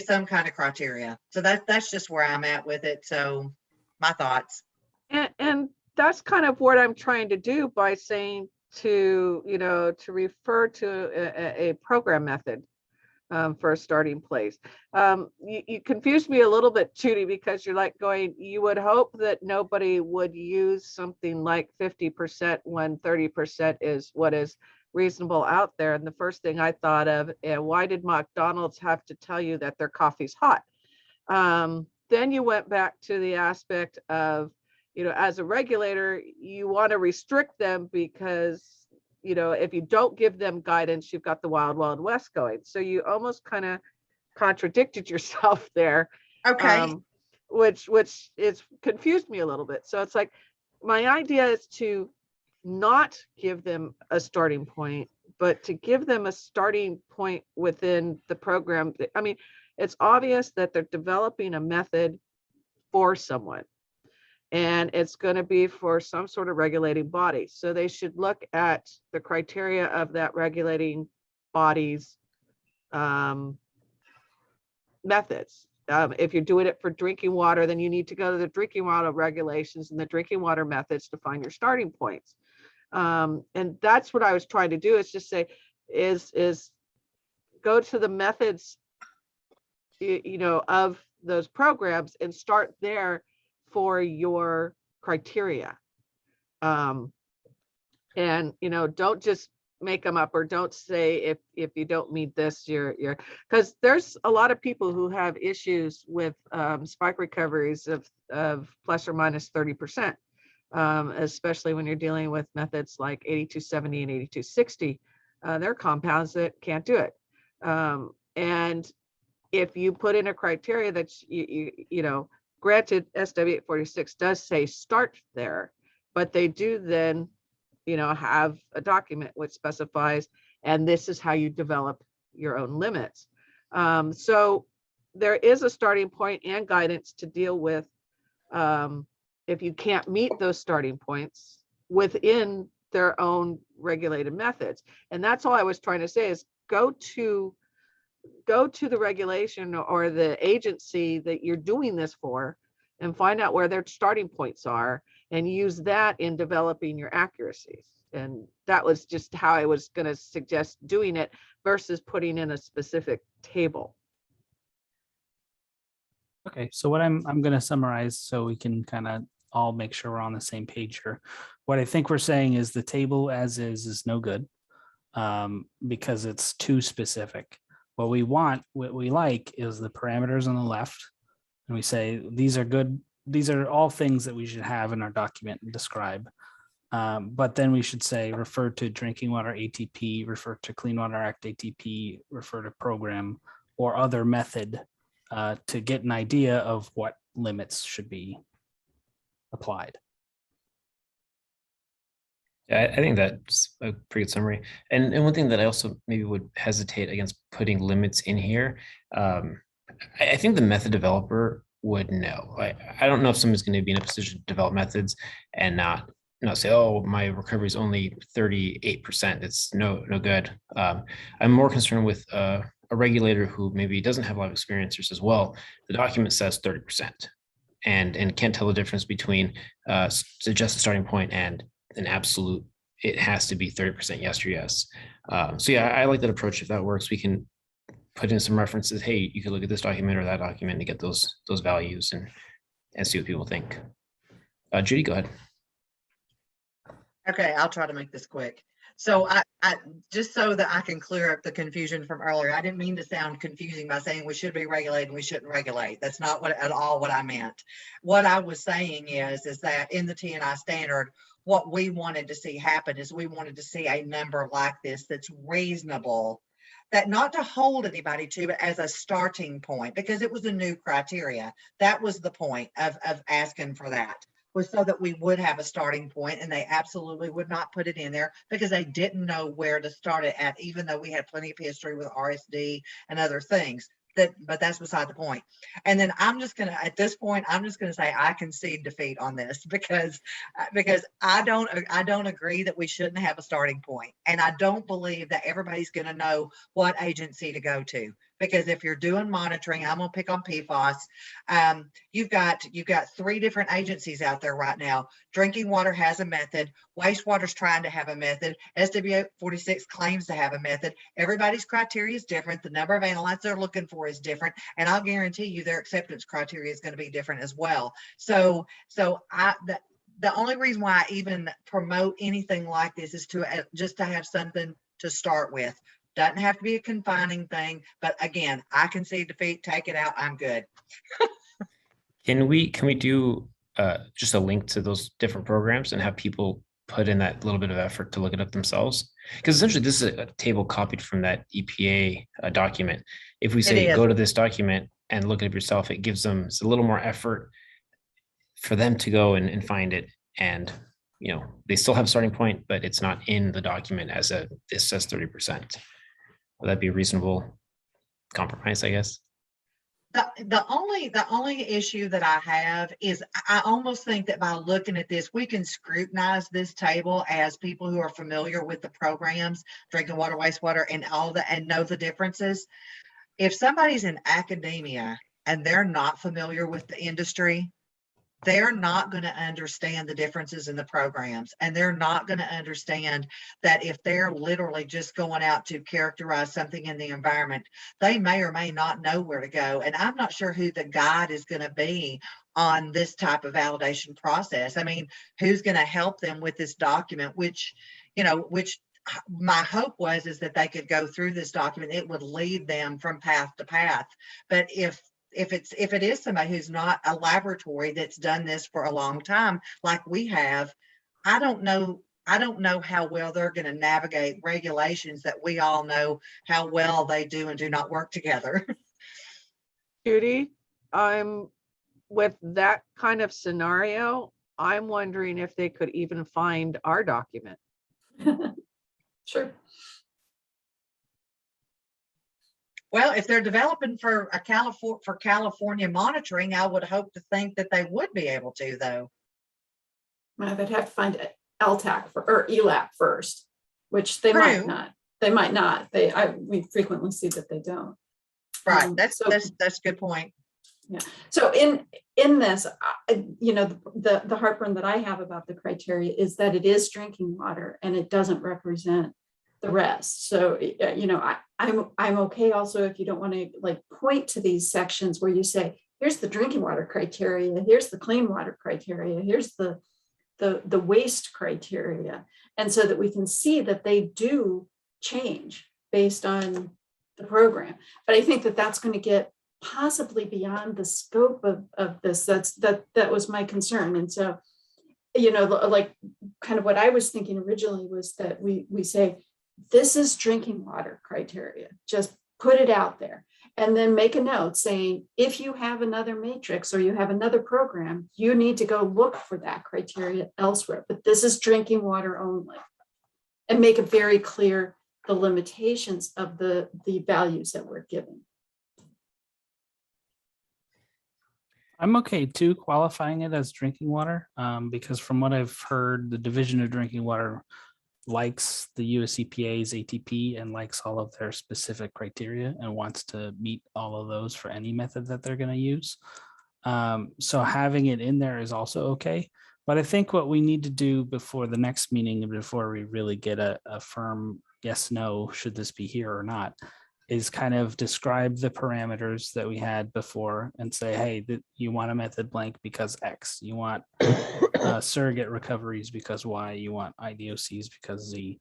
some kind of criteria. So that's just where I'm at with it. So my thoughts. And that's kind of what I'm trying to do by saying to refer to a program method for a starting place. You confused me a little bit, Judy, because you're like going, you would hope that nobody would use something like 50% when 30% is what is reasonable out there. And the first thing I thought of, why did McDonald's have to tell you that their coffee's hot? Then you went back to the aspect of, as a regulator, you want to restrict them because, if you don't give them guidance, you've got the wild, wild west going. So you almost kind of contradicted yourself there. Okay. Which is confused me a little bit. So it's like, my idea is to not give them a starting point, but to give them a starting point within the program. I mean, it's obvious that they're developing a method for someone, and it's going to be for some sort of regulating body. So they should look at the criteria of that regulating body's methods. If you're doing it for drinking water, then you need to go to the drinking water regulations and the drinking water methods to find your starting points. And that's what I was trying to do, is just say, is go to the methods, you know, of those programs and start there for your criteria. And, you know, don't just make them up, or don't say if you don't meet this, you're because there's a lot of people who have issues with spike recoveries of plus or minus 30%, especially when you're dealing with methods like 8270 and 8260. They're compounds that can't do it. And if you put in a criteria that you know, granted, SW 846 does say start there, but they do then, you know, have a document which specifies, and this is how you develop your own limits. So there is a starting point and guidance to deal with if you can't meet those starting points within their own regulated methods. And that's all I was trying to say, is go to the regulation or the agency that you're doing this for and find out where their starting points are, and use that in developing your accuracies. And that was just how I was going to suggest doing it versus putting in a specific table. Okay, so what I'm going to summarize so we can kind of all make sure we're on the same page here. What I think we're saying is the table as is no good, because it's too specific. What we like is the parameters on the left, and we say these are good. These are all things that we should have in our document and describe. But then we should say refer to Drinking Water ATP, refer to Clean Water Act ATP, refer to program or other method to get an idea of what limits should be applied. Yeah, I think that's a pretty good summary. And one thing that I also maybe would hesitate against putting limits in here, I think the method developer would know. I don't know if someone's going to be in a position to develop methods and not say, oh, my recovery is only 38%. It's no good. I'm more concerned with a regulator who maybe doesn't have a lot of experience or says, well, the document says 30% and can't tell the difference between suggest a starting point and an absolute, it has to be 30% yes or yes. So yeah, I like that approach. If that works, we can put in some references. Hey, you could look at this document or that document to get those values and see what people think. Judy, go ahead. Okay, I'll try to make this quick. So I just so that I can clear up the confusion from earlier, I didn't mean to sound confusing by saying we should be regulated and we shouldn't regulate. That's not at all what I meant. What I was saying is that in the T&I standard, what we wanted to see happen is we wanted to see a number like this that's reasonable, that not to hold anybody to, but as a starting point, because it was a new criteria. That was the point of asking for that, was so that we would have a starting point, and they absolutely would not put it in there because they didn't know where to start it at, even though we had plenty of history with RSD and other things. But that's beside the point. And then at this point, I'm just gonna say I concede defeat on this because I don't agree that we shouldn't have a starting point. And I don't believe that everybody's gonna know what agency to go to. Because if you're doing monitoring, I'm gonna pick on PFAS. You've got 3 different agencies out there right now. Drinking water has a method. Wastewater's trying to have a method. SW 46 claims to have a method. Everybody's criteria is different. The number of analytes they're looking for is different, and I'll guarantee you their acceptance criteria is going to be different as well. So the only reason why I even promote anything like this is to just to have something to start with. Doesn't have to be a confining thing, but again, I concede defeat. Take it out. I'm good. Can we do just a link to those different programs and have people put in that little bit of effort to look it up themselves? Because essentially this is a table copied from that EPA document. If we say go to this document and look it up yourself, it gives them a little more effort for them to go and find it. And you know, they still have a starting point, but it's not in the document as this says 30%. Would that be a reasonable compromise, I guess? The only issue that I have is I almost think that by looking at this, we can scrutinize this table as people who are familiar with the programs, drinking water, wastewater, and all that, and know the differences. If somebody's in academia and they're not familiar with the industry, they're not going to understand the differences in the programs. And they're not going to understand that if they're literally just going out to characterize something in the environment, they may or may not know where to go. And I'm not sure who the guide is going to be on this type of validation process. I mean, who's going to help them with this document, which my hope is that they could go through this document. It would lead them from path to path. But if it is somebody who's not a laboratory that's done this for a long time, like we have, I don't know how well they're going to navigate regulations that we all know how well they do and do not work together. Judy, with that kind of scenario, I'm wondering if they could even find our document. Sure. Well, if they're developing for California monitoring, I would hope to think that they would be able to, though. Well, they'd have to find LTAC or ELAP first, which they might True. not. They might not. We frequently see that they don't. Right. That's So- a good point. Yeah. So in this, the heartburn that I have about the criteria is that it is drinking water and it doesn't represent the rest. So, I'm okay also if you don't want to like point to these sections where you say, here's the drinking water criteria, here's the clean water criteria, here's the waste criteria. And so that we can see that they do change based on the program. But I think that that's going to get possibly beyond the scope of this. That was my concern. And so, like kind of what I was thinking originally was that we say, this is drinking water criteria, just put it out there and then make a note saying, if you have another matrix or you have another program, you need to go look for that criteria elsewhere, but this is drinking water only. And make it very clear the limitations of the values that we're given. I'm okay too qualifying it as drinking water, because from what I've heard, the Division of Drinking Water likes the US EPA's ATP and likes all of their specific criteria and wants to meet all of those for any method that they're going to use. So having it in there is also okay. But I think what we need to do before the next meeting, before we really get a firm yes, no, should this be here or not, is kind of describe the parameters that we had before and say, hey, you want a method blank because X, you want surrogate recoveries because Y, you want IDOCs because Z.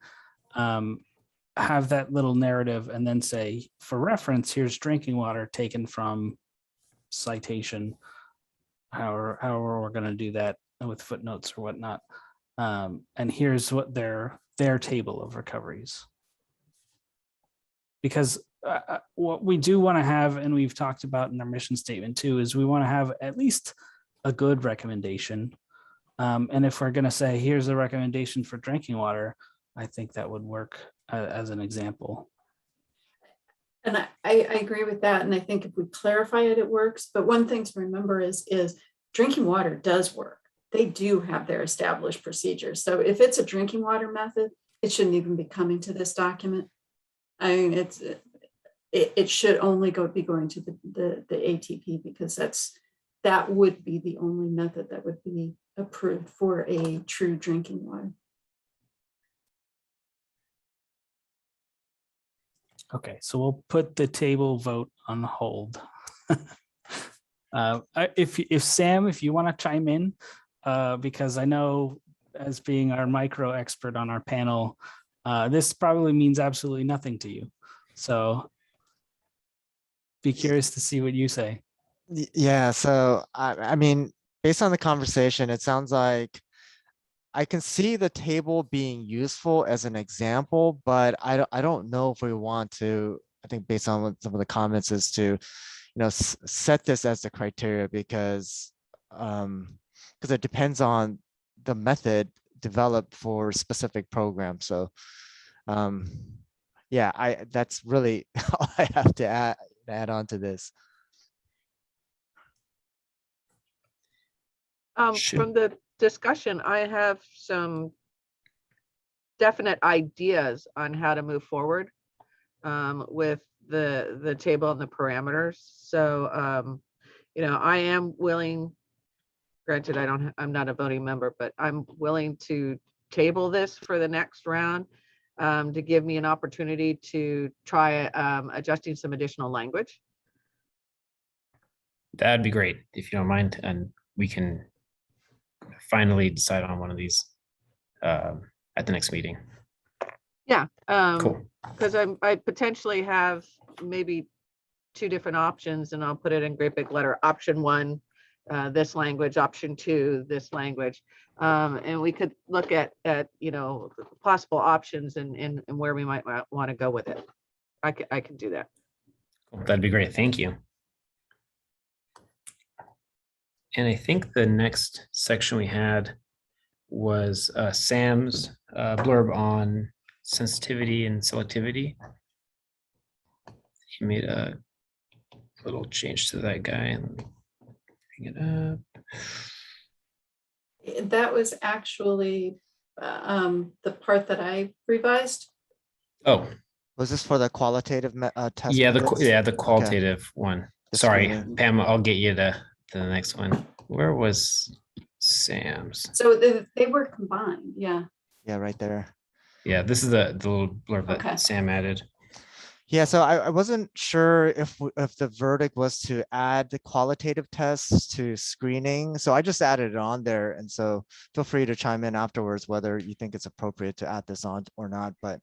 Have that little narrative and then say, for reference, here's drinking water taken from citation, however we're going to do that with footnotes or whatnot. And here's what their table of recoveries. Because what we do want to have, and we've talked about in our mission statement too, is we want to have at least a good recommendation. And if we're going to say, here's a recommendation for drinking water, I think that would work as an example. And I agree with that. And I think if we clarify it, it works. But one thing to remember is drinking water does work. They do have their established procedures. So if it's a drinking water method, it shouldn't even be coming to this document. I mean, it should only be going to the ATP, because that would be the only method that would be approved for a true drinking water. Okay, so we'll put the table vote on hold. If Sam, if you want to chime in, because I know as being our micro expert on our panel, this probably means absolutely nothing to you. So be curious to see what you say. Yeah, so I mean, based on the conversation, it sounds like I can see the table being useful as an example, but I don't know if we want to, I think based on what some of the comments, is to, set this as the criteria, because it depends on the method developed for specific programs. So yeah, that's really all I have to add on to this. From the discussion, I have some definite ideas on how to move forward with the table and the parameters. So you know, I am willing, granted, I'm not a voting member, but I'm willing to table this for the next round to give me an opportunity to try adjusting some additional language. That'd be great if you don't mind, and we can finally decide on one of these at the next meeting. Yeah, Cool. because I potentially have maybe two different options, and I'll put it in great big letter. Option one, this language. Option two, this language. And we could look at you know, possible options and where we might want to go with it. I can do that. Cool. That'd be great. Thank you. And I think the next section we had was Sam's blurb on sensitivity and selectivity. He made a little change to that guy. Let me bring it up. That was actually the part that I revised. Oh, Was this for the qualitative test? yeah, methods? the qualitative one. The Sorry, screening. Pam, I'll get you the next one. Where was Sam's? So they were combined, yeah. Yeah, right there. Yeah, this is the little blurb that Okay. Sam added. Yeah, so I wasn't sure if the verdict was to add the qualitative tests to screening. So I just added it on there. And so feel free to chime in afterwards whether you think it's appropriate to add this on or not. But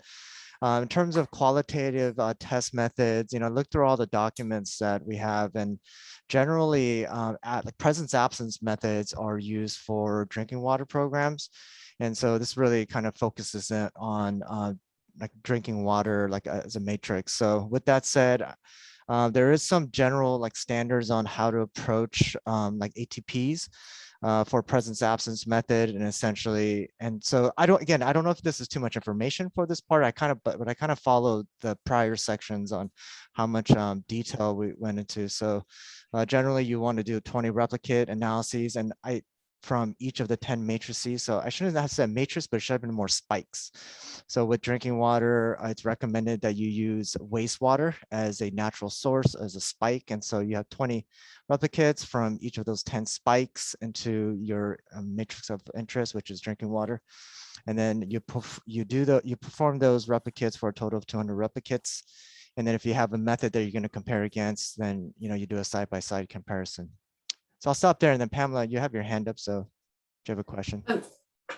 in terms of qualitative test methods, you know, look through all the documents that we have, and generally like presence absence methods are used for drinking water programs. And so this really kind of focuses it on like drinking water, like as a matrix. So with that said, there is some general like standards on how to approach like ATPs for presence absence method, and essentially, and so I don't know if this is too much information for this part. But I kind of followed the prior sections on how much detail we went into. So generally you want to do 20 replicate analyses, and from each of the 10 matrices. So I shouldn't have said matrix, but it should have been more spikes. So with drinking water, it's recommended that you use wastewater as a natural source, as a spike. And so you have 20 replicates from each of those 10 spikes into your matrix of interest, which is drinking water. And then you perform those replicates for a total of 200 replicates. And then if you have a method that you're going to compare against, then you do a side-by-side comparison. So I'll stop there, and then Pamela, you have your hand up, so do you have a question?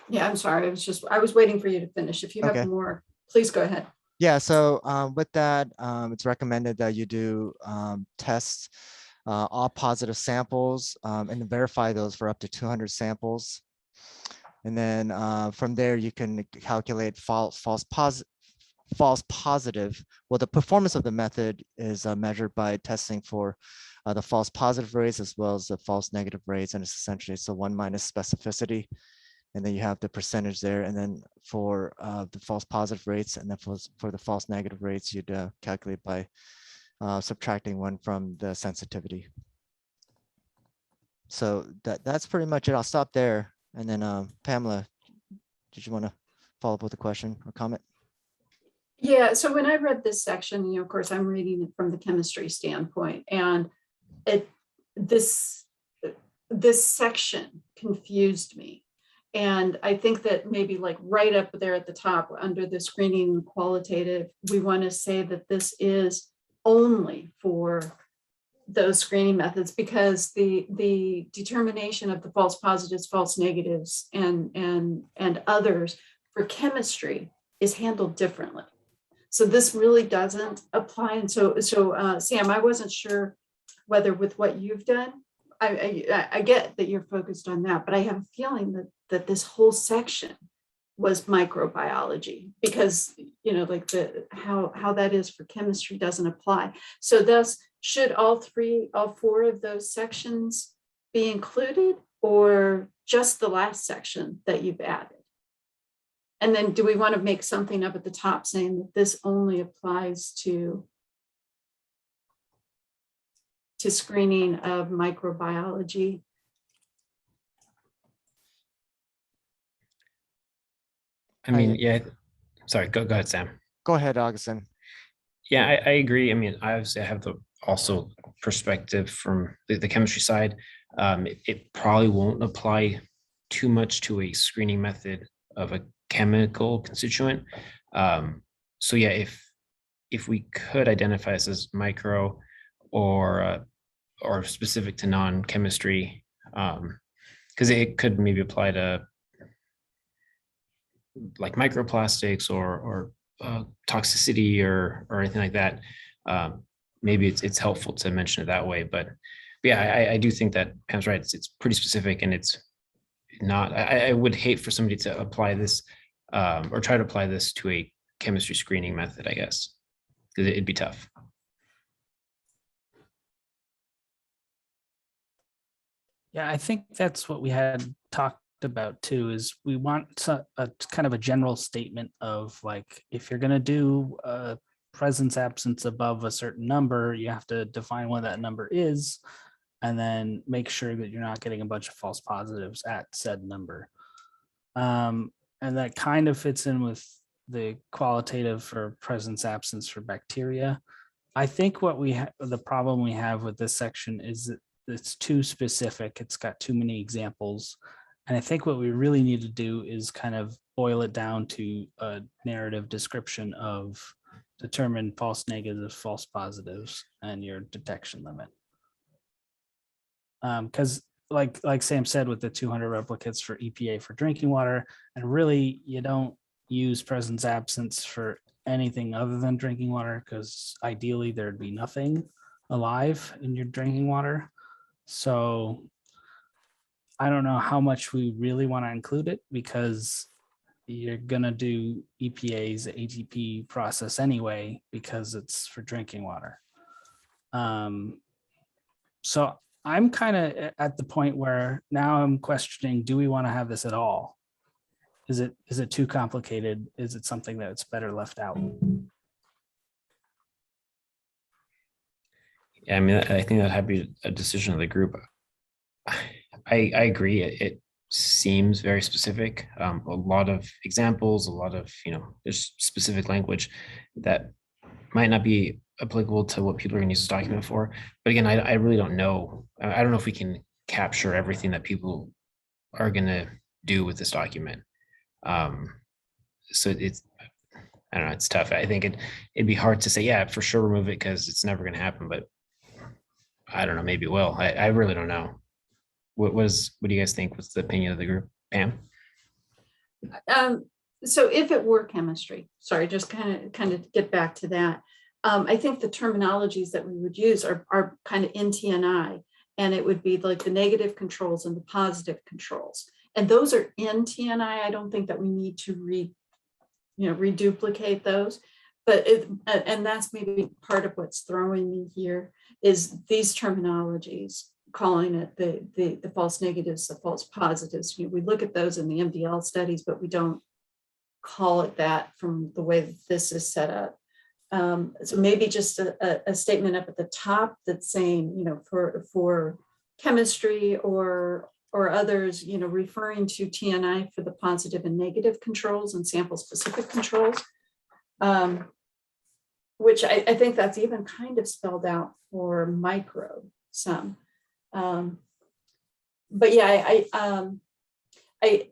Yeah, I'm sorry. I was waiting for you to finish. If you have Okay. more, please go ahead. Yeah, so with that, it's recommended that you do tests all positive samples and verify those for up to 200 samples. And then from there, you can calculate false positive. Well, the performance of the method is measured by testing for the false positive rates as well as the false negative rates. And it's essentially, it's a 1 minus specificity. And then you have the percentage there. And then for the false positive rates, and then for the false negative rates, you'd calculate by subtracting 1 from the sensitivity. So that's pretty much it. I'll stop there. And then Pamela, did you want to follow up with a question or comment? Yeah, so when I read this section, of course, I'm reading it from the chemistry standpoint, and this section confused me. And I think that maybe like right up there at the top under the screening qualitative, we want to say that this is only for those screening methods, because the determination of the false positives, false negatives, and others for chemistry is handled differently. So this really doesn't apply. And so Sam, I wasn't sure whether with what you've done, I get that you're focused on that, but I have a feeling that this whole section was microbiology, because like how that is for chemistry doesn't apply. So thus, should all 4 of those sections be included, or just the last section that you've added? And then do we want to make something up at the top saying that this only applies to screening of microbiology? I mean, yeah, sorry, go ahead, Sam. Go ahead, Augustine. Yeah, I agree. I mean, I obviously have the also perspective from the chemistry side, it probably won't apply too much to a screening method of a chemical constituent. So yeah, if we could identify this as micro or specific to non-chemistry, because it could maybe apply to like microplastics or toxicity or anything like that. Maybe it's helpful to mention it that way, but yeah, I do think that Pam's right. It's pretty specific, and it's not. I would hate for somebody to apply this or try to apply this to a chemistry screening method, I guess, because it'd be tough. Yeah, I think that's what we had talked about too, is we want a kind of a general statement of like, if you're gonna do a presence absence above a certain number, you have to define what that number is, and then make sure that you're not getting a bunch of false positives at said number. And that kind of fits in with the qualitative for presence absence for bacteria. I think what the problem we have with this section is that it's too specific. It's got too many examples. And I think what we really need to do is kind of boil it down to a narrative description of determine false negatives, false positives, and your detection limit. Because like Sam said, with the 200 replicates for EPA for drinking water, and really you don't use presence absence for anything other than drinking water, because ideally there'd be nothing alive in your drinking water. So I don't know how much we really want to include it, because you're going to do EPA's ATP process anyway, because it's for drinking water. So I'm kind of at the point where now I'm questioning, do we want to have this at all? Is it too complicated? Is it something that's better left out? Yeah, I mean, I think that'd be a decision of the group. I agree. It seems very specific. A lot of examples, a lot of, there's specific language that might not be applicable to what people are going to use this document for. But again, I really don't know. I don't know if we can capture everything that people are going to do with this document. So I don't know, it's tough. I think it'd be hard to say, yeah, for sure remove it, because it's never going to happen. But I don't know, maybe it will. I really don't know. What do you guys think? What's the opinion of the group? Pam? So if it were chemistry, sorry, just kind of get back to that. I think the terminologies that we would use are kind of in TNI, and it would be like the negative controls and the positive controls. And those are in TNI. I don't think that we need to reduplicate those. But and that's maybe part of what's throwing me here, is these terminologies, calling it the false negatives, the false positives. We look at those in the MDL studies, but we don't call it that from the way that this is set up. So maybe just a statement up at the top that's saying, for chemistry or others, referring to TNI for the positive and negative controls and sample specific controls, which I think that's even kind of spelled out for micro some. But yeah, I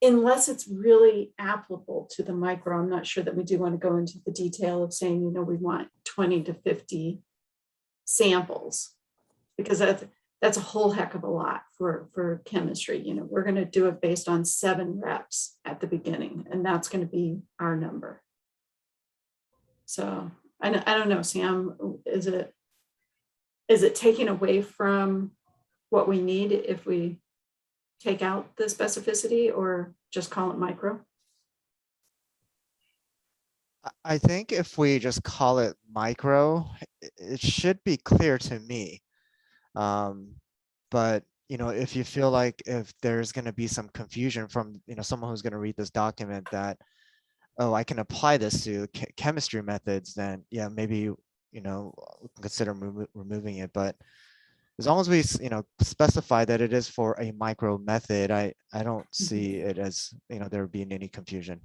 unless it's really applicable to the micro, I'm not sure that we do want to go into the detail of saying, we want 20 to 50 samples, because that's a whole heck of a lot for chemistry. We're going to do it based on 7 reps at the beginning, and that's going to be our number. So I don't know, Sam, is it taking away from what we need if we take out the specificity, or just call it micro? I think if we just call it micro, it should be clear to me. But if you feel like if there's going to be some confusion from someone who's going to read this document that, oh, I can apply this to chemistry methods, then yeah, maybe we can consider removing it. But as long as we specify that it is for a micro method, I don't see it as there being any confusion.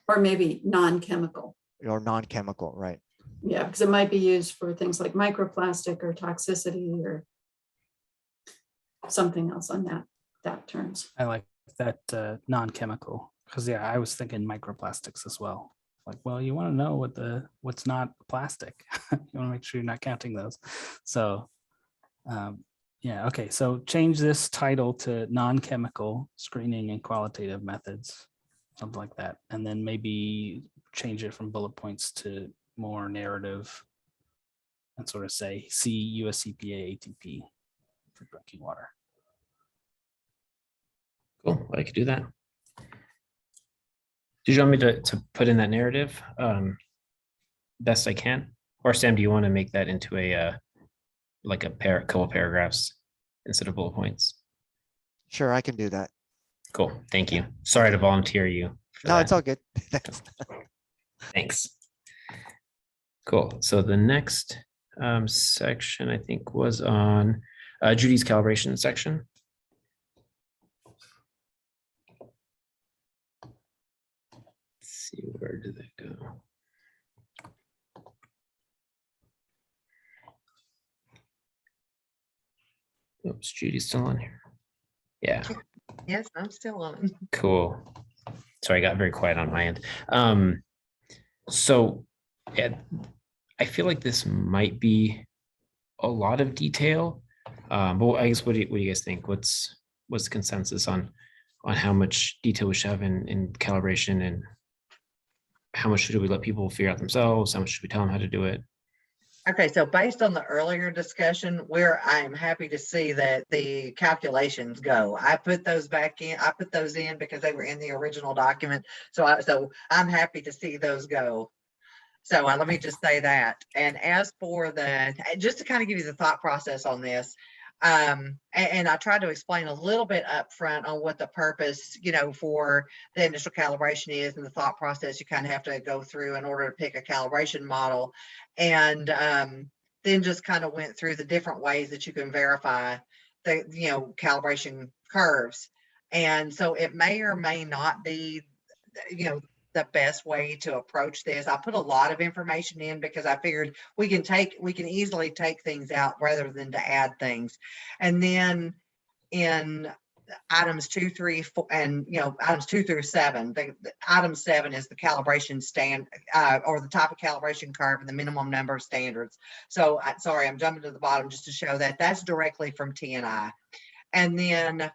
Or maybe non-chemical. Or non-chemical, right? Yeah, because it might be used for things like microplastic or toxicity or something else on that terms. I like that non-chemical, because yeah, I was thinking microplastics as well. Like, well, you want to know what's not plastic. You want to make sure you're not counting those. So yeah, okay. So change this title to non-chemical screening and qualitative methods, something like that. And then maybe change it from bullet points to more narrative and sort of say, see US EPA ATP for drinking water. Cool, I could do that. Did you want me to put in that narrative best I can? Or Sam, do you want to make that into a like a couple paragraphs instead of bullet points? Sure, I can do that. Cool, thank you. Sorry to volunteer you. for No, that. it's all good. Thanks. Thanks. Cool. So the next section, I think, was on Judy's calibration section. Let's see, where did that go? Oops, Judy's still on here. Yeah. Yes, I'm still on. Cool. Sorry, I got very quiet on my end. So I feel like this might be a lot of detail. But I guess what do you guys think? What's the consensus on how much detail we should have in calibration, and how much should we let people figure out themselves? How much should we tell them how to do it? Okay, so based on the earlier discussion, where I'm happy to see that the calculations go. I put those back in, I put those in because they were in the original document. So I'm happy to see those go. So let me just say that. And as for just to kind of give you the thought process on this, and I tried to explain a little bit up front on what the purpose, for the initial calibration is, and the thought process you kind of have to go through in order to pick a calibration model. And then just kind of went through the different ways that you can verify the, calibration curves. And so it may or may not be, the best way to approach this. I put a lot of information in because I figured we can easily take things out rather than to add things. And then in items 2, 3, 4, and items 2 through 7, item 7 is the calibration or the type of calibration curve and the minimum number of standards. So sorry, I'm jumping to the bottom just to show that that's directly from TNI. And then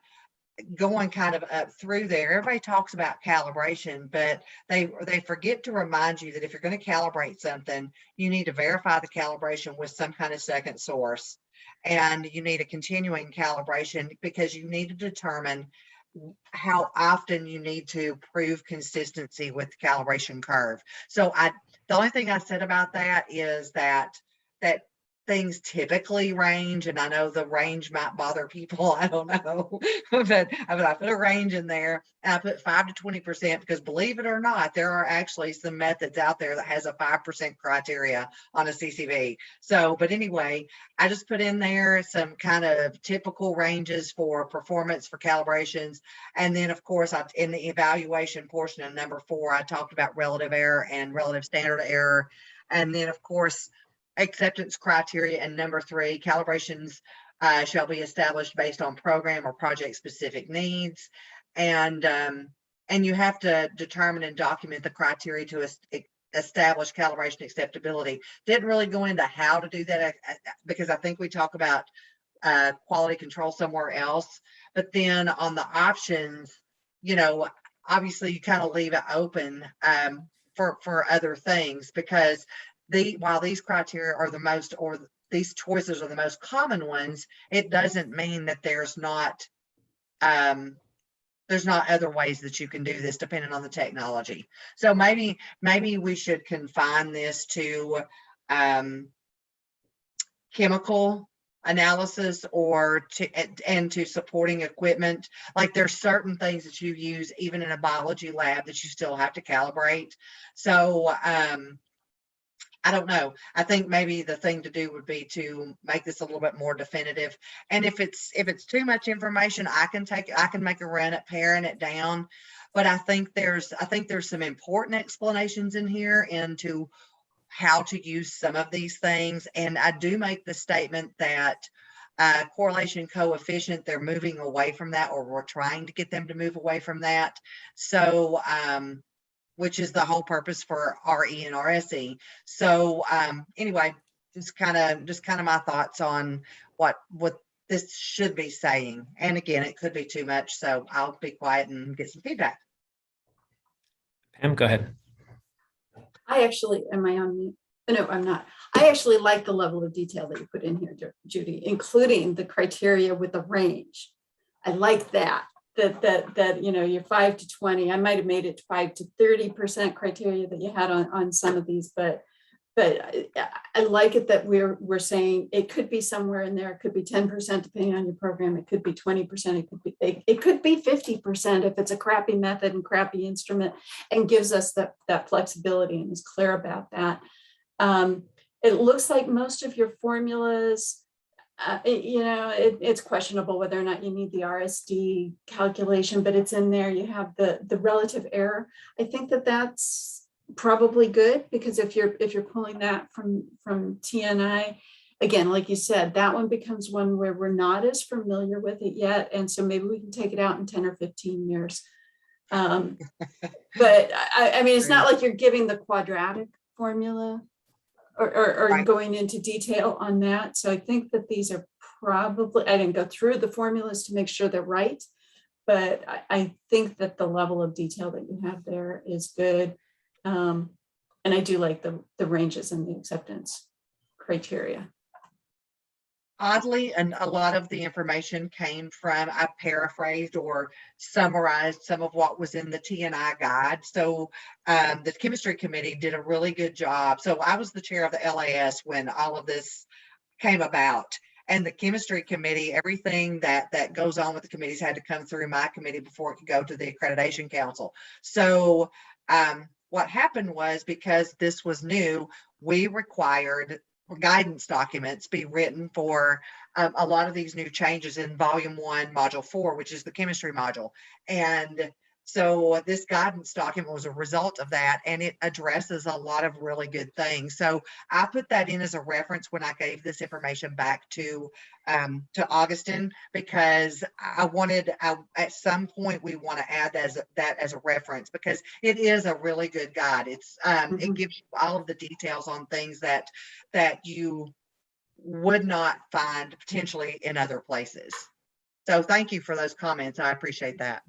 going kind of up through there, everybody talks about calibration, but they forget to remind you that if you're going to calibrate something, you need to verify the calibration with some kind of second source, and you need a continuing calibration because you need to determine how often you need to prove consistency with the calibration curve. So the only thing I said about that is that things typically range, and I know the range might bother people, I don't know, but I put a range in there, and I put 5 to 20% because, believe it or not, there are actually some methods out there that has a 5% criteria on a CCV. So, but anyway, I just put in there some kind of typical ranges for performance for calibrations. And then, of course, in the evaluation portion of number 4, I talked about relative error and relative standard error. And then, of course, acceptance criteria, and number 3, calibrations shall be established based on program or project specific needs. And you have to determine and document the criteria to establish calibration acceptability. Didn't really go into how to do that because I think we talk about quality control somewhere else. But then on the options, obviously you kind of leave it open for other things, because while these criteria are the most, or these choices are the most common ones, it doesn't mean that there's not other ways that you can do this depending on the technology. So maybe we should confine this to chemical analysis or to supporting equipment. Like there's certain things that you use even in a biology lab that you still have to calibrate. So I don't know. I think maybe the thing to do would be to make this a little bit more definitive. And if it's too much information, I can make a run at paring it down. But I think there's some important explanations in here into how to use some of these things. And I do make the statement that correlation coefficient, they're moving away from that, or we're trying to get them to move away from that. So, which is the whole purpose for RE and RSE. So anyway, just kind of my thoughts on what this should be saying. And again, it could be too much, so I'll be quiet and get some feedback. Pam, go ahead. I actually, am I on mute? No, I'm not. I actually like the level of detail that you put in here, Judy, including the criteria with the range. I like that you know, you're 5 to 20. I might have made it 5 to 30% criteria that you had on some of these, but I like it that we're saying it could be somewhere in there. It could be 10% depending on your program. It could be 20%. It could be 50% if it's a crappy method and crappy instrument, and gives us that flexibility and is clear about that. It looks like most of your formulas, you know, it's questionable whether or not you need the RSD calculation, but it's in there. You have the relative error. I think that's probably good, because if you're pulling that from TNI, again, like you said, that one becomes one where we're not as familiar with it yet, and so maybe we can take it out in 10 or 15 years. But I mean, it's not like you're giving the quadratic formula or Right. going into detail on that. So I think that these are probably, I didn't go through the formulas to make sure they're right, but I think that the level of detail that you have there is good. And I do like the ranges and the acceptance criteria. Oddly, and a lot of the information came from, I paraphrased or summarized some of what was in the TNI guide. So the chemistry committee did a really good job. So I was the chair of the LAS when all of this came about. And the chemistry committee, everything that goes on with the committees had to come through my committee before it could go to the accreditation council. So what happened was, because this was new, we required guidance documents be written for a lot of these new changes in volume 1, module 4, which is the chemistry module. And so this guidance document was a result of that, and it addresses a lot of really good things. So I put that in as a reference when I gave this information back to Augustin, because I wanted, at some point we want to add that as a reference, because it is a really good guide. It's it gives you all of the details on things that you would not find potentially in other places. So thank you for those comments. I appreciate that.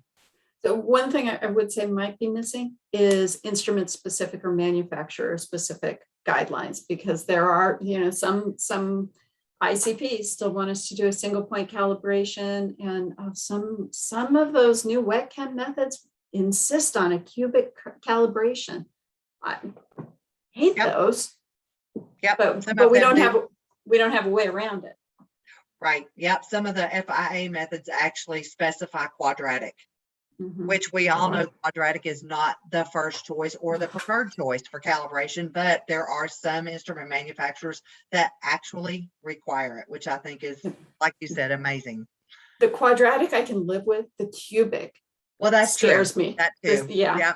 So one thing I would say might be missing is instrument specific or manufacturer specific guidelines, because there are, you know, some ICPs still want us to do a single point calibration, and some of those new wet chem methods insist on a cubic calibration. I hate those. Yep. But we don't have a way around it. Right. Yep. Some of the FIA methods actually specify quadratic. Which we all know quadratic is not the first choice or the preferred choice for calibration, but there are some instrument manufacturers that actually require it, which I think is, like you said, amazing. The quadratic I can live with. The cubic, well, that scares me. That too. Yeah.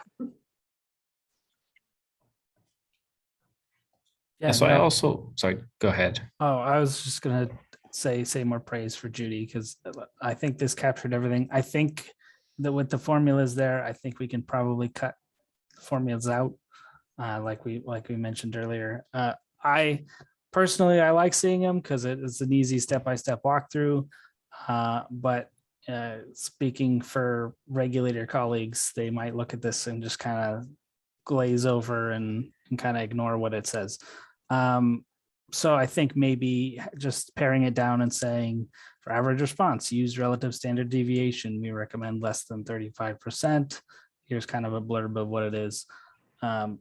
Yeah, so I also, sorry, go ahead. Oh, I was just gonna say more praise for Judy, because I think this captured everything. I think that with the formulas there, I think we can probably cut formulas out, like we mentioned earlier. I personally, I like seeing them because it is an easy step-by-step walkthrough. But speaking for regulator colleagues, they might look at this and just kind of glaze over and kind of ignore what it says. So I think maybe just paring it down and saying, for average response, use relative standard deviation. We recommend less than 35%. Here's kind of a blurb of what it is. For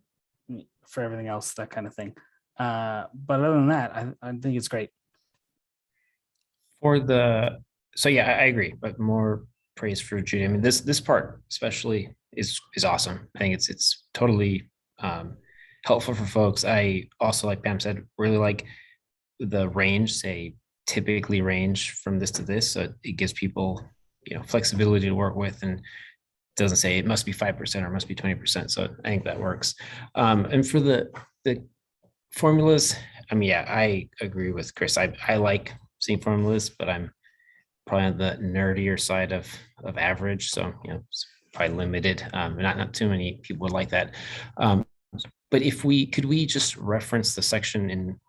everything else, that kind of thing. But other than that, I think it's great. So yeah, I agree, but more praise for Judy. I mean, this part especially is awesome. I think it's totally helpful for folks. I also, like Pam said, really like the range, say typically range from this to this. So it gives people, flexibility to work with, and doesn't say it must be 5% or it must be 20%. So I think that works. And for the Formulas, I mean, yeah, I agree with Chris. I like seeing formulas, but I'm probably on the nerdier side of average. So, it's probably limited. Not too many people would like that. But could we just reference the section in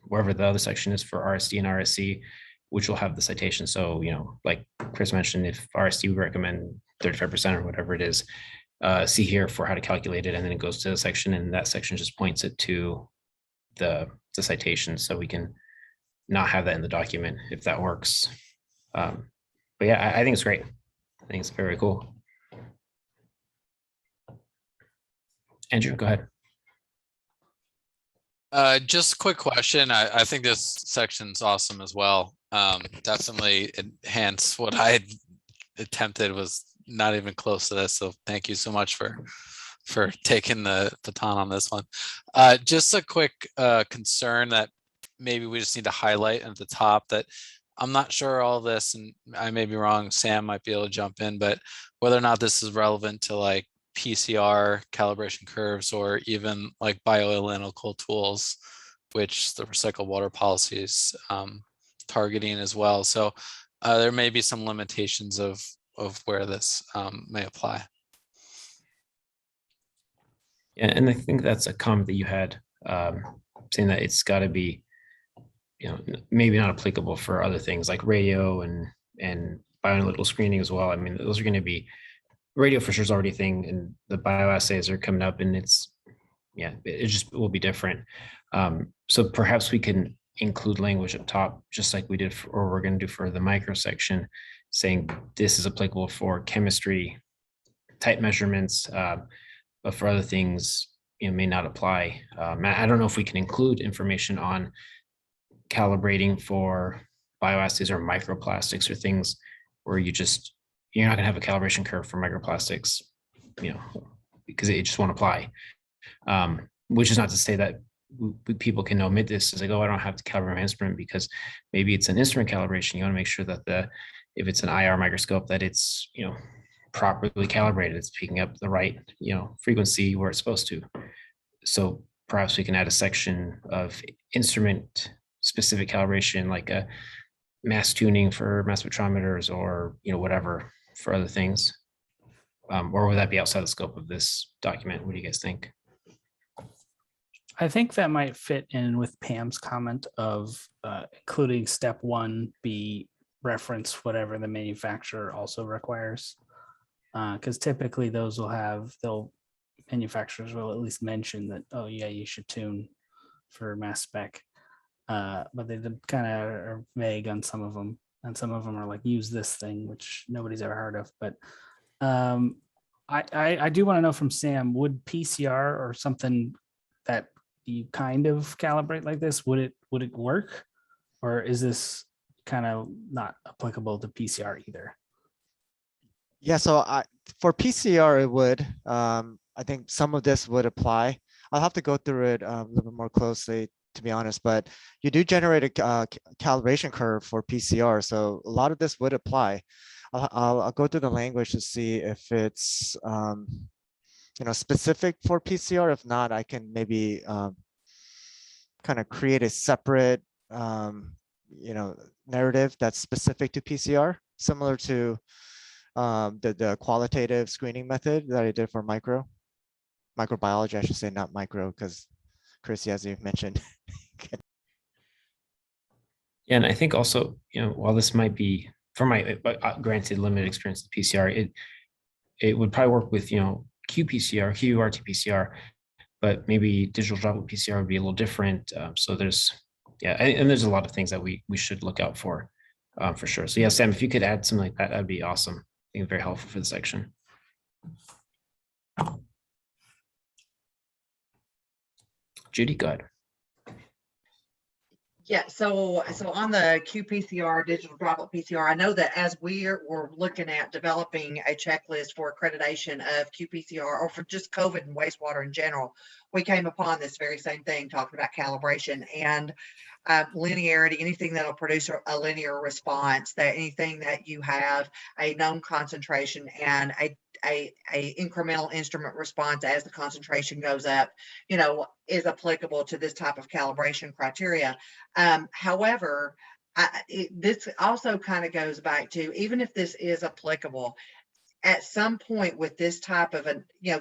wherever the other section is for RSD and RSC, which will have the citation. So, like Chris mentioned, if RSD would recommend 35% or whatever it is, see here for how to calculate it, and then it goes to the section, and that section just points it to the citation, so we can not have that in the document if that works. But yeah, I think it's great. I think it's very cool. Andrew, go ahead. Just a quick question. I think this section's awesome as well. Definitely enhance what I had attempted, was not even close to this. So thank you so much for taking the baton on this one. Just a quick concern that maybe we just need to highlight at the top, that I'm not sure all this, and I may be wrong, Sam might be able to jump in, but whether or not this is relevant to like PCR calibration curves, or even like bioanalytical tools, which the recycled water policy is targeting as well. So there may be some limitations of where this may apply. Yeah, and I think that's a comment that you had, saying that it's got to be, maybe not applicable for other things like radio and bioanalytical screening as well. I mean, those are going to be, radio for sure is already a thing, and the bioassays are coming up, and it just will be different. So perhaps we can include language up top, just like we did or we're going to do for the micro section, saying this is applicable for chemistry type measurements, but for other things, may not apply. I don't know if we can include information on calibrating for bioassays or microplastics, or things where you're not going to have a calibration curve for microplastics, because it just won't apply. Which is not to say that people can omit this as like, oh, I don't have to calibrate my instrument, because maybe it's an instrument calibration. You want to make sure that if it's an IR microscope, that it's, properly calibrated, it's picking up the right, frequency where it's supposed to. So perhaps we can add a section of instrument specific calibration, like a mass tuning for mass spectrometers, or, whatever for other things. Or would that be outside the scope of this document? What do you guys think? I think that might fit in with Pam's comment of including step 1B reference whatever the manufacturer also requires. Because typically those manufacturers will at least mention that, oh yeah, you should tune for mass spec. But they kind of are vague on some of them, and some of them are like, use this thing, which nobody's ever heard of. But I do want to know from Sam, would PCR or something that you kind of calibrate like this, would it work, or is this kind of not applicable to PCR either? Yeah, so for PCR, it would. I think some of this would apply. I'll have to go through it a little bit more closely, to be honest, but you do generate a calibration curve for PCR. So a lot of this would apply. I'll go through the language to see if it's specific for PCR. If not, I can maybe kind of create a separate narrative that's specific to PCR, similar to the qualitative screening method that I did for microbiology, I should say, not micro, because Chris, as you mentioned. Yeah, and I think also, while this might be, for my granted limited experience with PCR, it would probably work with, qPCR, qRT-PCR, but maybe digital droplet PCR would be a little different. So there's a lot of things that we should look out for sure. So yeah, Sam, if you could add something like that, that'd be awesome. I think very helpful for the section. Judy, go ahead. Yeah, so on the qPCR, digital droplet PCR, I know that as we're looking at developing a checklist for accreditation of qPCR, or for just COVID and wastewater in general, we came upon this very same thing, talking about calibration and linearity, anything that'll produce a linear response, that anything that you have a known concentration and a incremental instrument response as the concentration goes up, you know, is applicable to this type of calibration criteria. However, this also kind of goes back to, even if this is applicable, at some point with this type of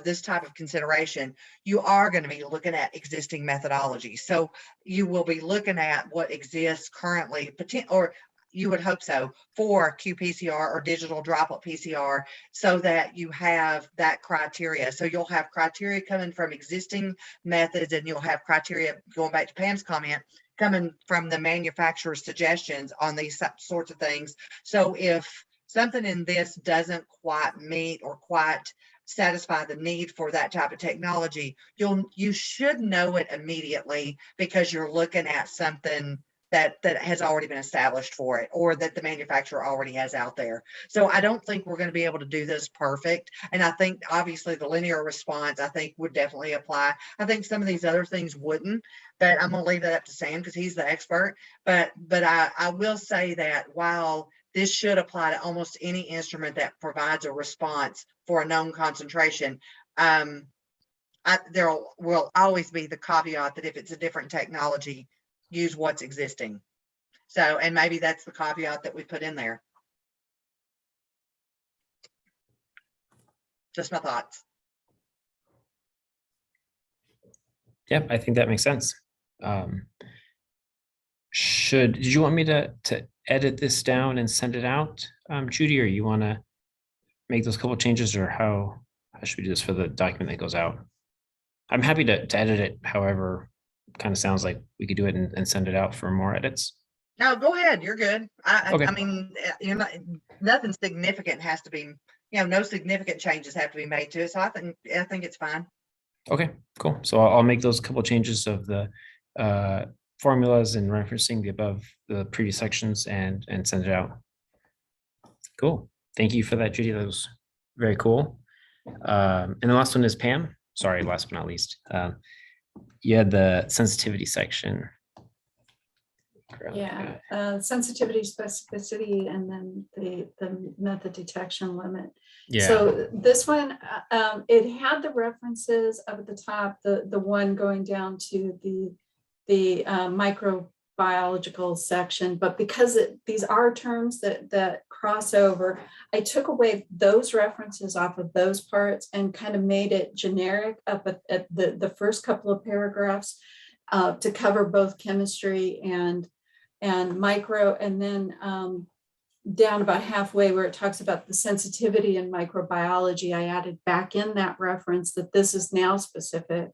this type of consideration, you are going to be looking at existing methodology. So you will be looking at what exists currently, or you would hope so, for qPCR or digital droplet PCR, so that you have that criteria. So you'll have criteria coming from existing methods, and you'll have criteria, going back to Pam's comment, coming from the manufacturer's suggestions on these sorts of things. So if something in this doesn't quite meet or quite satisfy the need for that type of technology, you should know it immediately, because you're looking at something that has already been established for it, or that the manufacturer already has out there. So I don't think we're going to be able to do this perfect. And I think obviously the linear response, I think, would definitely apply. I think some of these other things wouldn't, but I'm going to leave that up to Sam because he's the expert. But I will say that while this should apply to almost any instrument that provides a response for a known concentration, there will always be the caveat that if it's a different technology, use what's existing. So, and maybe that's the caveat that we put in there. Just my thoughts. Yep, I think that makes sense. Did you want me to edit this down and send it out, Judy, or you want to make those couple changes, or how should we do this for the document that goes out? I'm happy to edit it. However, kind of sounds like we could do it and send it out for more edits. No, go ahead. You're good. Okay. I mean, nothing significant has to be, no significant changes have to be made to it. So I think it's fine. Okay, cool. So I'll make those couple changes of the formulas and referencing the previous sections and send it out. Cool. Thank you for that, Judy. That was very cool. And the last one is Pam. Sorry, last but not least. You had the sensitivity section. Yeah, sensitivity, specificity, and then the method detection limit. Yeah. So this one, it had the references up at the top, the one going down to the microbiological section, but because these are terms that cross over, I took away those references off of those parts and kind of made it generic up at the first couple of paragraphs to cover both chemistry and micro, and then down about halfway where it talks about the sensitivity in microbiology, I added back in that reference that this is now specific,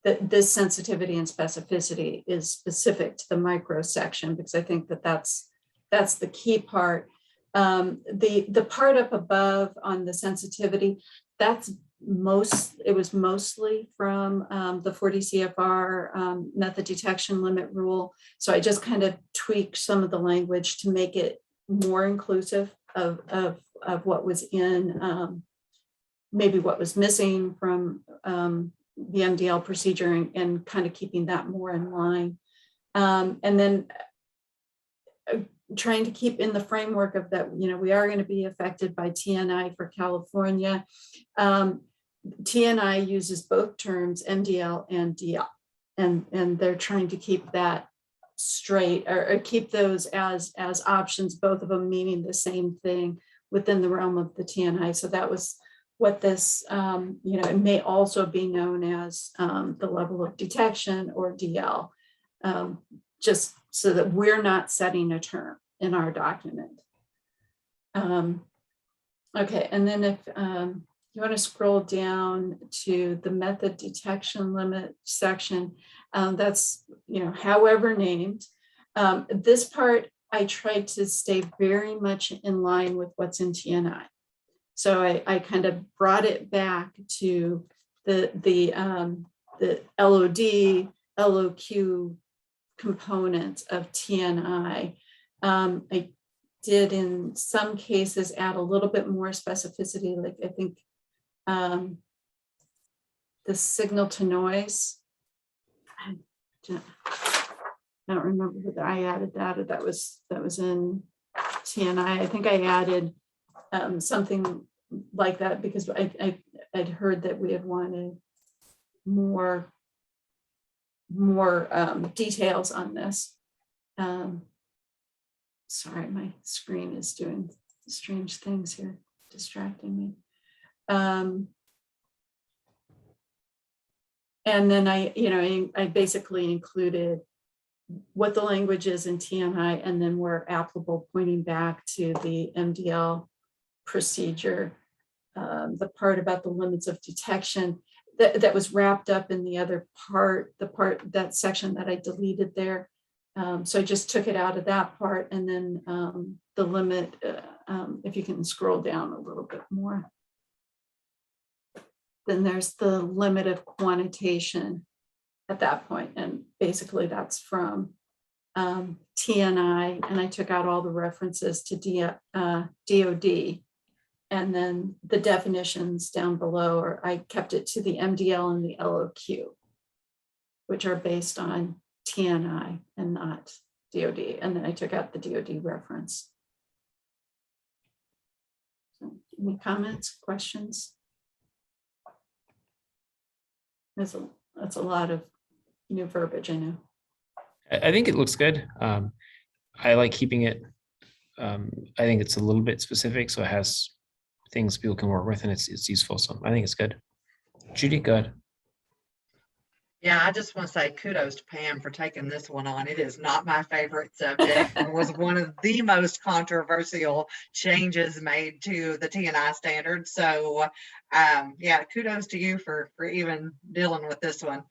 that this sensitivity and specificity is specific to the micro section, because I think that's the key part. The part up above on the sensitivity, it was mostly from the 40 CFR method detection limit rule. So I just kind of tweaked some of the language to make it more inclusive of what was in, maybe what was missing from the MDL procedure, and kind of keeping that more in line. And then trying to keep in the framework of that, we are going to be affected by TNI for California. TNI uses both terms, MDL and DL, and they're trying to keep that straight, or keep those as options, both of them meaning the same thing within the realm of the TNI. So that was what this, it may also be known as the level of detection, or DL, just so that we're not setting a term in our document. Okay, and then if you want to scroll down to the method detection limit section, that's, however named. This part, I tried to stay very much in line with what's in TNI. So I kind of brought it back to the LOD, LOQ components of TNI. I did in some cases add a little bit more specificity, like I think the signal to noise. I don't remember whether I added that, or that was in TNI. I think I added something like that because I'd heard that we had wanted more details on this. Sorry, my screen is doing strange things here, distracting me. And then I basically included what the language is in TNI, and then where applicable, pointing back to the MDL procedure, the part about the limits of detection that was wrapped up in the other part, that section that I deleted there. So I just took it out of that part, and then the limit, if you can scroll down a little bit more. Then there's the limit of quantitation at that point, and basically that's from TNI, and I took out all the references to DOD, and then the definitions down below, or I kept it to the MDL and the LOQ, which are based on TNI and not DOD, and then I took out the DOD reference. So, any comments, questions? That's a lot of new verbiage, I know. I think it looks good. I like keeping it. I think it's a little bit specific, so it has things people can work with, and it's useful. So I think it's good. Judy, good. Yeah, I just want to say kudos to Pam for taking this one on. It is not my favorite subject and was one of the most controversial changes made to the TNI standard. So yeah, kudos to you for even dealing with this one.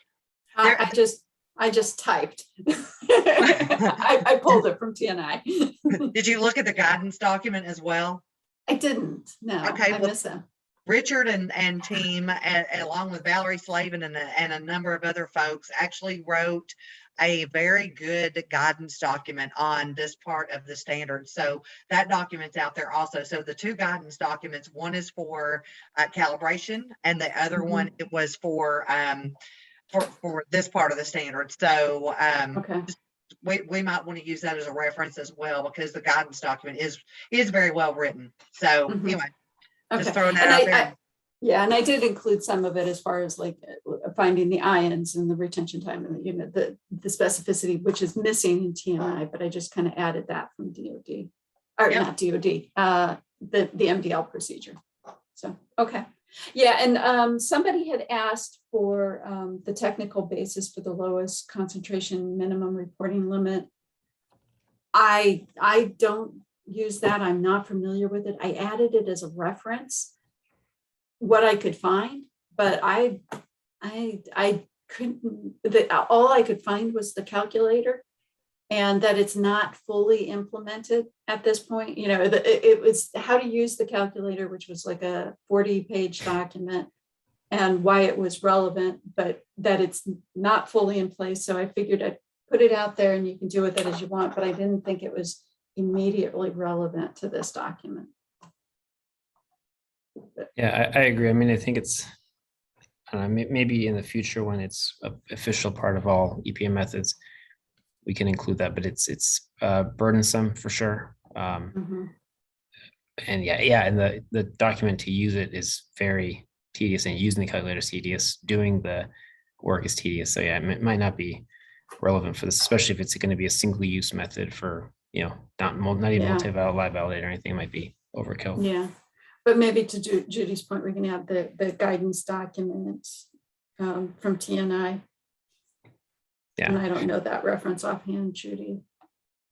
I just typed. I pulled it from TNI. Did you look at the guidance document as well? I didn't, no. Okay, I well, missed them. Richard and team, along with Valerie Slavin and a number of other folks, actually wrote a very good guidance document on this part of the standard. So that document's out there also. So the two guidance documents, one is for calibration, and the other one, it was for this part of the standard. So Okay. we might want to use that as a reference as well, because the guidance document is very well written. So anyway. Just Okay. throwing that out there. Yeah, and I did include some of it as far as like finding the ions and the retention time and the specificity, which is missing in TNI, but I just kind of added that from DOD, or not DOD, the MDL procedure. So, okay. Yeah, and somebody had asked for the technical basis for the lowest concentration minimum reporting limit. I don't use that. I'm not familiar with it. I added it as a reference, what I could find, but I couldn't, all I could find was the calculator, and that it's not fully implemented at this point. You know, it was how to use the calculator, which was like a 40-page document, and why it was relevant, but that it's not fully in place. So I figured I'd put it out there and you can do with it as you want, but I didn't think it was immediately relevant to this document. Yeah, I agree. I mean, I think it's maybe in the future when it's an official part of all EPA methods, we can include that, but it's burdensome for sure. And and the document to use it is very tedious, and using the calculator is tedious. Doing the work is tedious. So yeah, it might not be relevant for this, especially if it's going to be a single use method for, not even multi-val, live validate or anything. It might be overkill. Yeah, but maybe to Judy's point, we can have the guidance document from TNI. Yeah. And I don't know that reference offhand, Judy.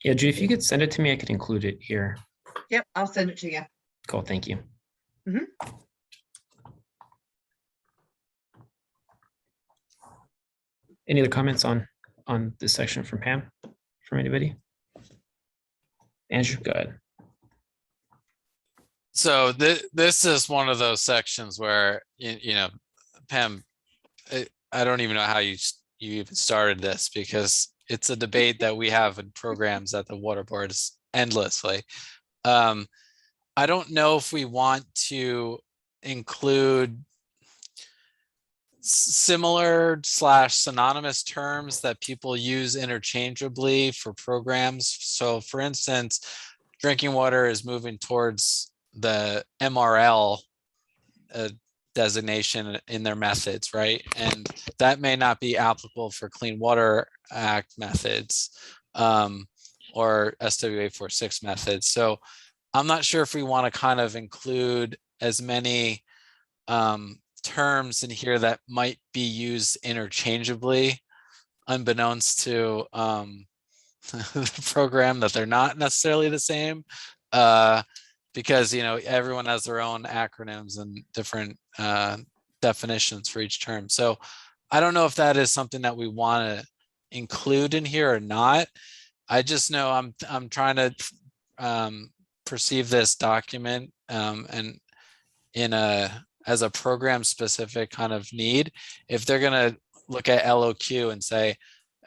Yeah, Judy, if you could send it to me, I could include it here. Yep, I'll send it to you. Cool, thank you. Any other comments on this section from Pam, from anybody? Andrew, go ahead. So this is one of those sections where, Pam, I don't even know how you even started this, because it's a debate that we have in programs at the water boards endlessly. I don't know if we want to include similar / synonymous terms that people use interchangeably for programs. So for instance, drinking water is moving towards the MRL a designation in their methods, right? And that may not be applicable for Clean Water Act methods or SWA 46 methods. So I'm not sure if we want to kind of include as many terms in here that might be used interchangeably, unbeknownst to the program, that they're not necessarily the same, because everyone has their own acronyms and different definitions for each term. So I don't know if that is something that we want to include in here or not. I just know I'm trying to perceive this document and as a program specific kind of need. If they're going to look at LOQ and say,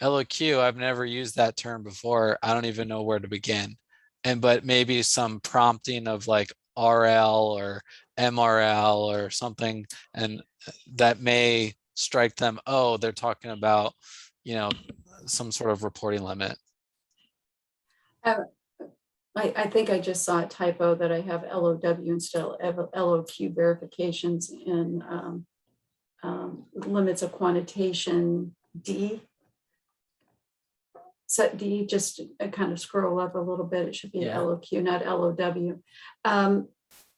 LOQ, I've never used that term before, I don't even know where to begin. But maybe some prompting of like RL or MRL or something, and that may strike them, oh, they're talking about, some sort of reporting limit. I think I just saw a typo that I have LOW instead of LOQ verifications in limits of quantitation D. Set D, just kind of scroll up a little bit. It should be Yeah. LOQ, not LOW.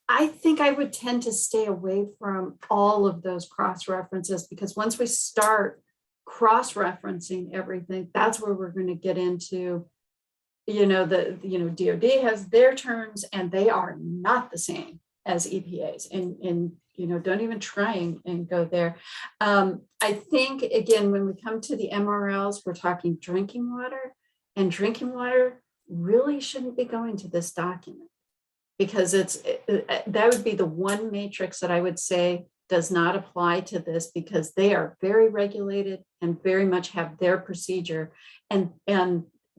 I think I would tend to stay away from all of those cross references, because once we start cross referencing everything, that's where we're going to get into, DOD has their terms and they are not the same as EPA's, and don't even try and go there. I think, again, when we come to the MRLs, we're talking drinking water, and drinking water really shouldn't be going to this document, because that would be the one matrix that I would say does not apply to this, because they are very regulated and very much have their procedure, and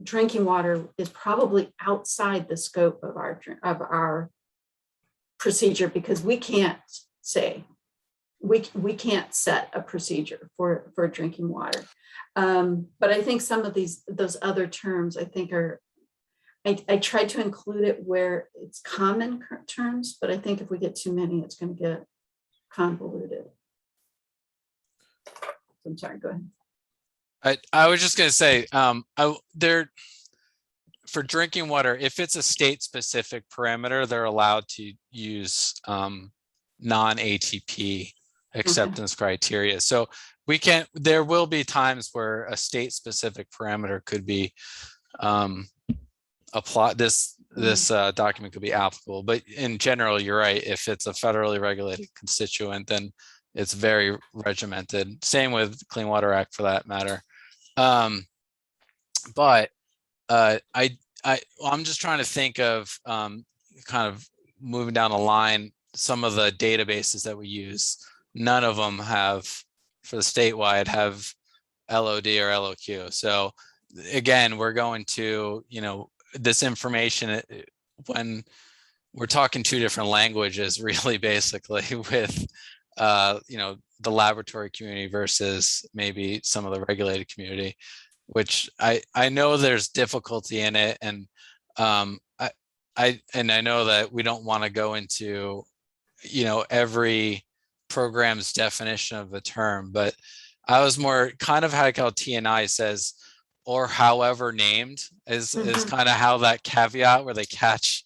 drinking water is probably outside the scope of our procedure, because we can't say, we can't set a procedure for drinking water. But I think some of those other terms, I think I tried to include it where it's common terms, but I think if we get too many, it's going to get convoluted. I'm sorry, go ahead. I was just going to say, for drinking water, if it's a state specific parameter, they're allowed to use non-ATP acceptance criteria. So there will be times where a state specific parameter could be applied. This document could be applicable, but in general, you're right. If it's a federally regulated constituent, then it's very regimented. Same with Clean Water Act for that matter. But I'm just trying to think of kind of moving down the line, some of the databases that we use. None of them have, for the statewide, have LOD or LOQ. So again, we're going to, this information, when we're talking two different languages, really basically with, the laboratory community versus maybe some of the regulated community, which I know there's difficulty in it. And I know that we don't want to go into, every program's definition of a term, but I was more kind of like how TNI says, or however named is kind of how that caveat where they catch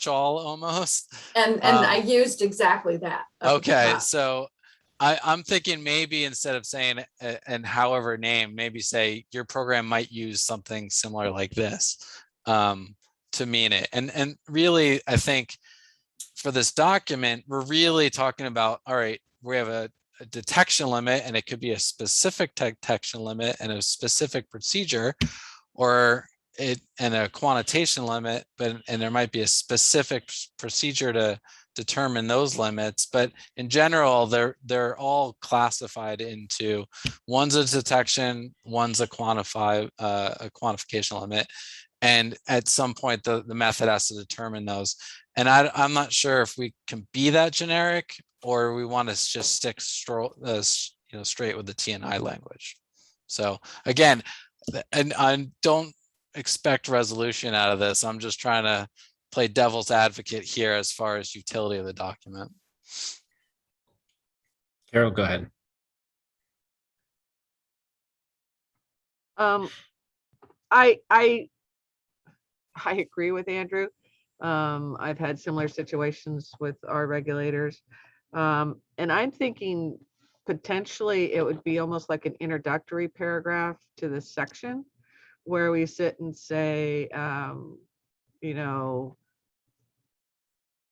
all almost. And I used exactly that. Okay, so I'm thinking maybe instead of saying and however named, maybe say your program might use something similar like this to mean it. And really, I think for this document, we're really talking about, all right, we have a detection limit, and it could be a specific detection limit and a specific procedure, or and a quantitation limit, and there might be a specific procedure to determine those limits. But in general, they're all classified into, one's a detection, one's a quantification limit, and at some point the method has to determine those. And I'm not sure if we can be that generic, or we want to just stick straight with the TNI language. So again, and I don't expect resolution out of this. I'm just trying to play devil's advocate here as far as utility of the document. Carol, go ahead. I agree with Andrew. I've had similar situations with our regulators. And I'm thinking potentially it would be almost like an introductory paragraph to this section where we sit and say, you know,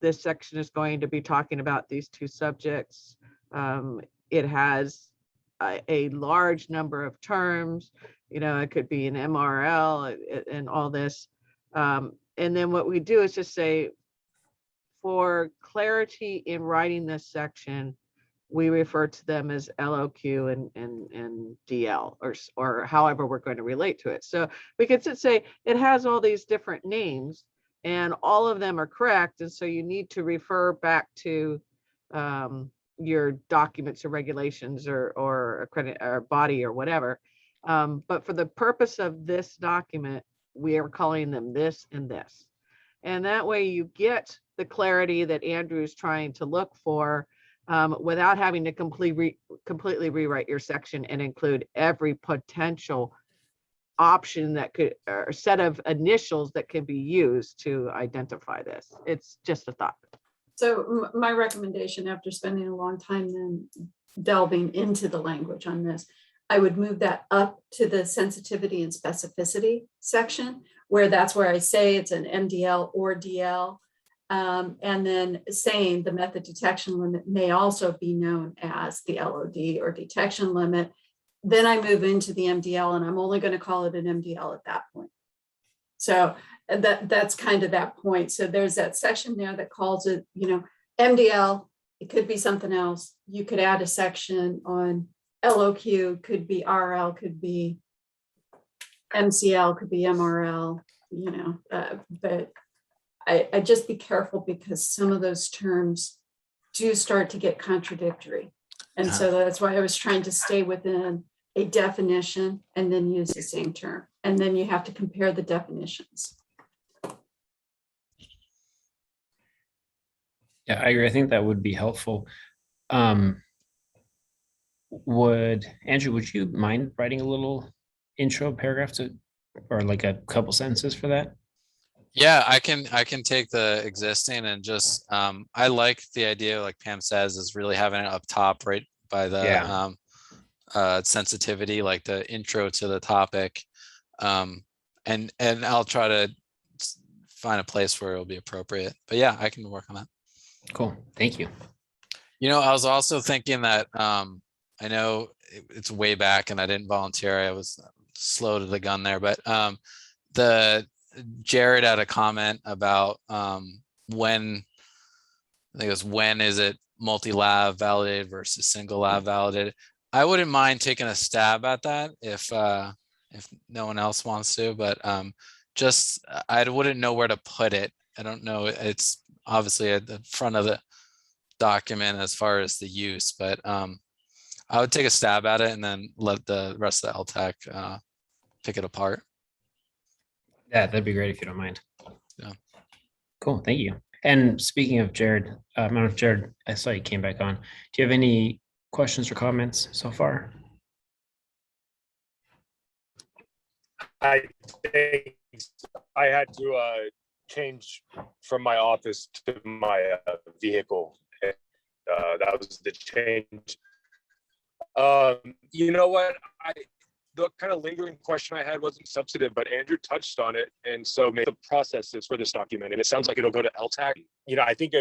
this section is going to be talking about these two subjects. It has a large number of terms, you know, it could be an MRL and all this. And then what we do is just say, for clarity in writing this section, we refer to them as LOQ and DL, or however we're going to relate to it. So we could just say it has all these different names and all of them are correct. And so you need to refer back to your documents or regulations or credit or body or whatever. But for the purpose of this document, we are calling them this and this. And that way you get the clarity that Andrew is trying to look for without having to completely rewrite your section and include every potential option that could, or set of initials that can be used to identify this. It's just a thought. So my recommendation, after spending a long time then delving into the language on this, I would move that up to the sensitivity and specificity section, where that's where I say it's an MDL or DL. And then saying the method detection limit may also be known as the LOD or detection limit. Then I move into the MDL and I'm only going to call it an MDL at that point. So that's kind of that point. So there's that section there that calls it, you know, MDL. It could be something else. You could add a section on LOQ, could be RL, could be MCL, could be MRL, you know, but I just be careful because some of those terms do start to get contradictory. And so that's why I was trying to stay within a definition and then use the same term. And then you have to compare the definitions. Yeah, I agree. I think that would be helpful. Andrew, would you mind writing a little intro paragraph or like a couple sentences for that? Yeah, I can take the existing and just I like the idea, like Pam says, is really having it up top right by the sensitivity, like the intro to the topic. And I'll try to find a place where it'll be appropriate. But yeah, I can work on that. Cool. Thank you. You know, I was also thinking that I know it's way back and I didn't volunteer. I was slow to the gun there, but Jared had a comment about when is it multi-lab validated versus single lab validated. I wouldn't mind taking a stab at that if no one else wants to, but just I wouldn't know where to put it. I don't know. It's obviously at the front of the document as far as the use, but I would take a stab at it and then let the rest of the LTAC pick it apart. Yeah, that'd be great if you don't mind. Yeah. Cool. Thank you. And speaking of Jared, I don't know if Jared, I saw you came back on. Do you have any questions or comments so far? I think I had to change from my office to my vehicle. And, that was the change. You know what? The kind of lingering question I had wasn't substantive, but Andrew touched on it. And so the processes for this document, and it sounds like it'll go to LTAC. You know, I think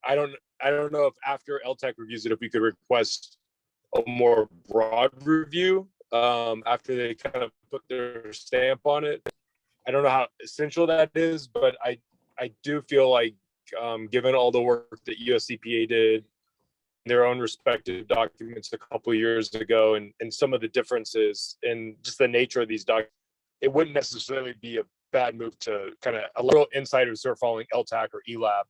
I don't know if after LTAC reviews it, if we could request a more broad review after they kind of put their stamp on it. I don't know how essential that is, but I do feel like given all the work that USCPA did, their own respective documents a couple of years ago, and some of the differences in just the nature of these documents, it wouldn't necessarily be a bad move to kind of a little insiders who are following LTAC or ELAB,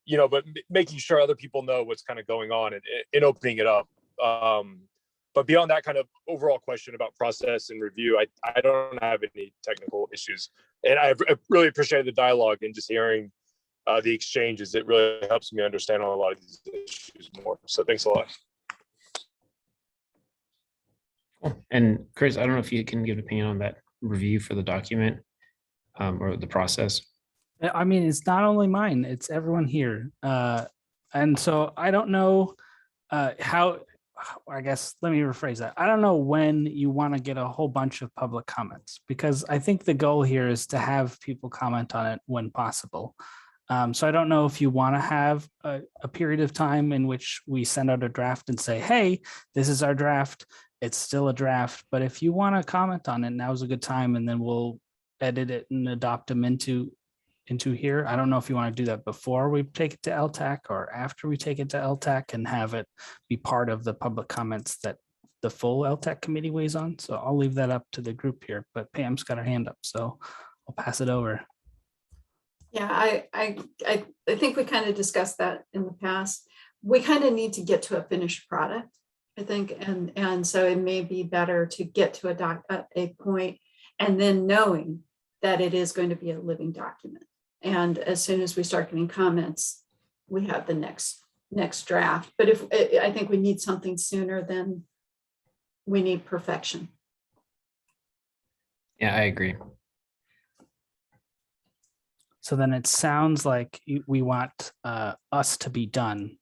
you know, but making sure other people know what's kind of going on and opening it up. But beyond that kind of overall question about process and review, I don't have any technical issues. And I really appreciated the dialogue and just hearing the exchanges. It really helps me understand a lot of these issues more. So thanks a lot. Cool. And Chris, I don't know if you can give an opinion on that review for the document or the process. I mean, it's not only mine, it's everyone here. And so I don't know how, I guess, let me rephrase that. I don't know when you want to get a whole bunch of public comments, because I think the goal here is to have people comment on it when possible. So I don't know if you want to have a period of time in which we send out a draft and say, hey, this is our draft. It's still a draft, but if you want to comment on it, now's a good time, and then we'll edit it and adopt them into here. I don't know if you want to do that before we take it to LTAC or after we take it to LTAC and have it be part of the public comments that the full LTAC committee weighs on. So I'll leave that up to the group here, but Pam's got her hand up, so I'll pass it over. Yeah, I think we kind of discussed that in the past. We kind of need to get to a finished product, I think, and so it may be better to get to a point and then knowing that it is going to be a living document. And as soon as we start getting comments, we have the next draft. But if I think we need something sooner than we need perfection. Yeah, I agree. So then it sounds like we want us to be done.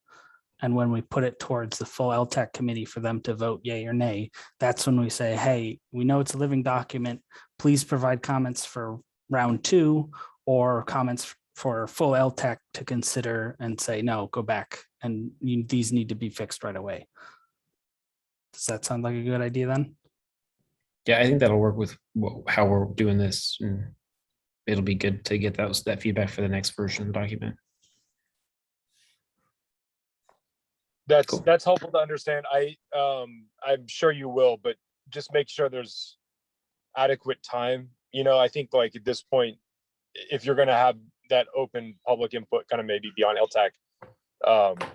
And when we put it towards the full LTAC committee for them to vote yay or nay, that's when we say, hey, we know it's a living document. Please provide comments for round 2 or comments for full LTAC to consider and say, no, go back. And these need to be fixed right away. Does that sound like a good idea then? Yeah, I think that'll work with how we're doing this. And it'll be good to get that feedback for the next version of the document. That's Cool. That's helpful to understand. I'm sure you will, but just make sure there's adequate time. You know, I think like at this point, if you're going to have that open public input, kind of maybe beyond LTAC,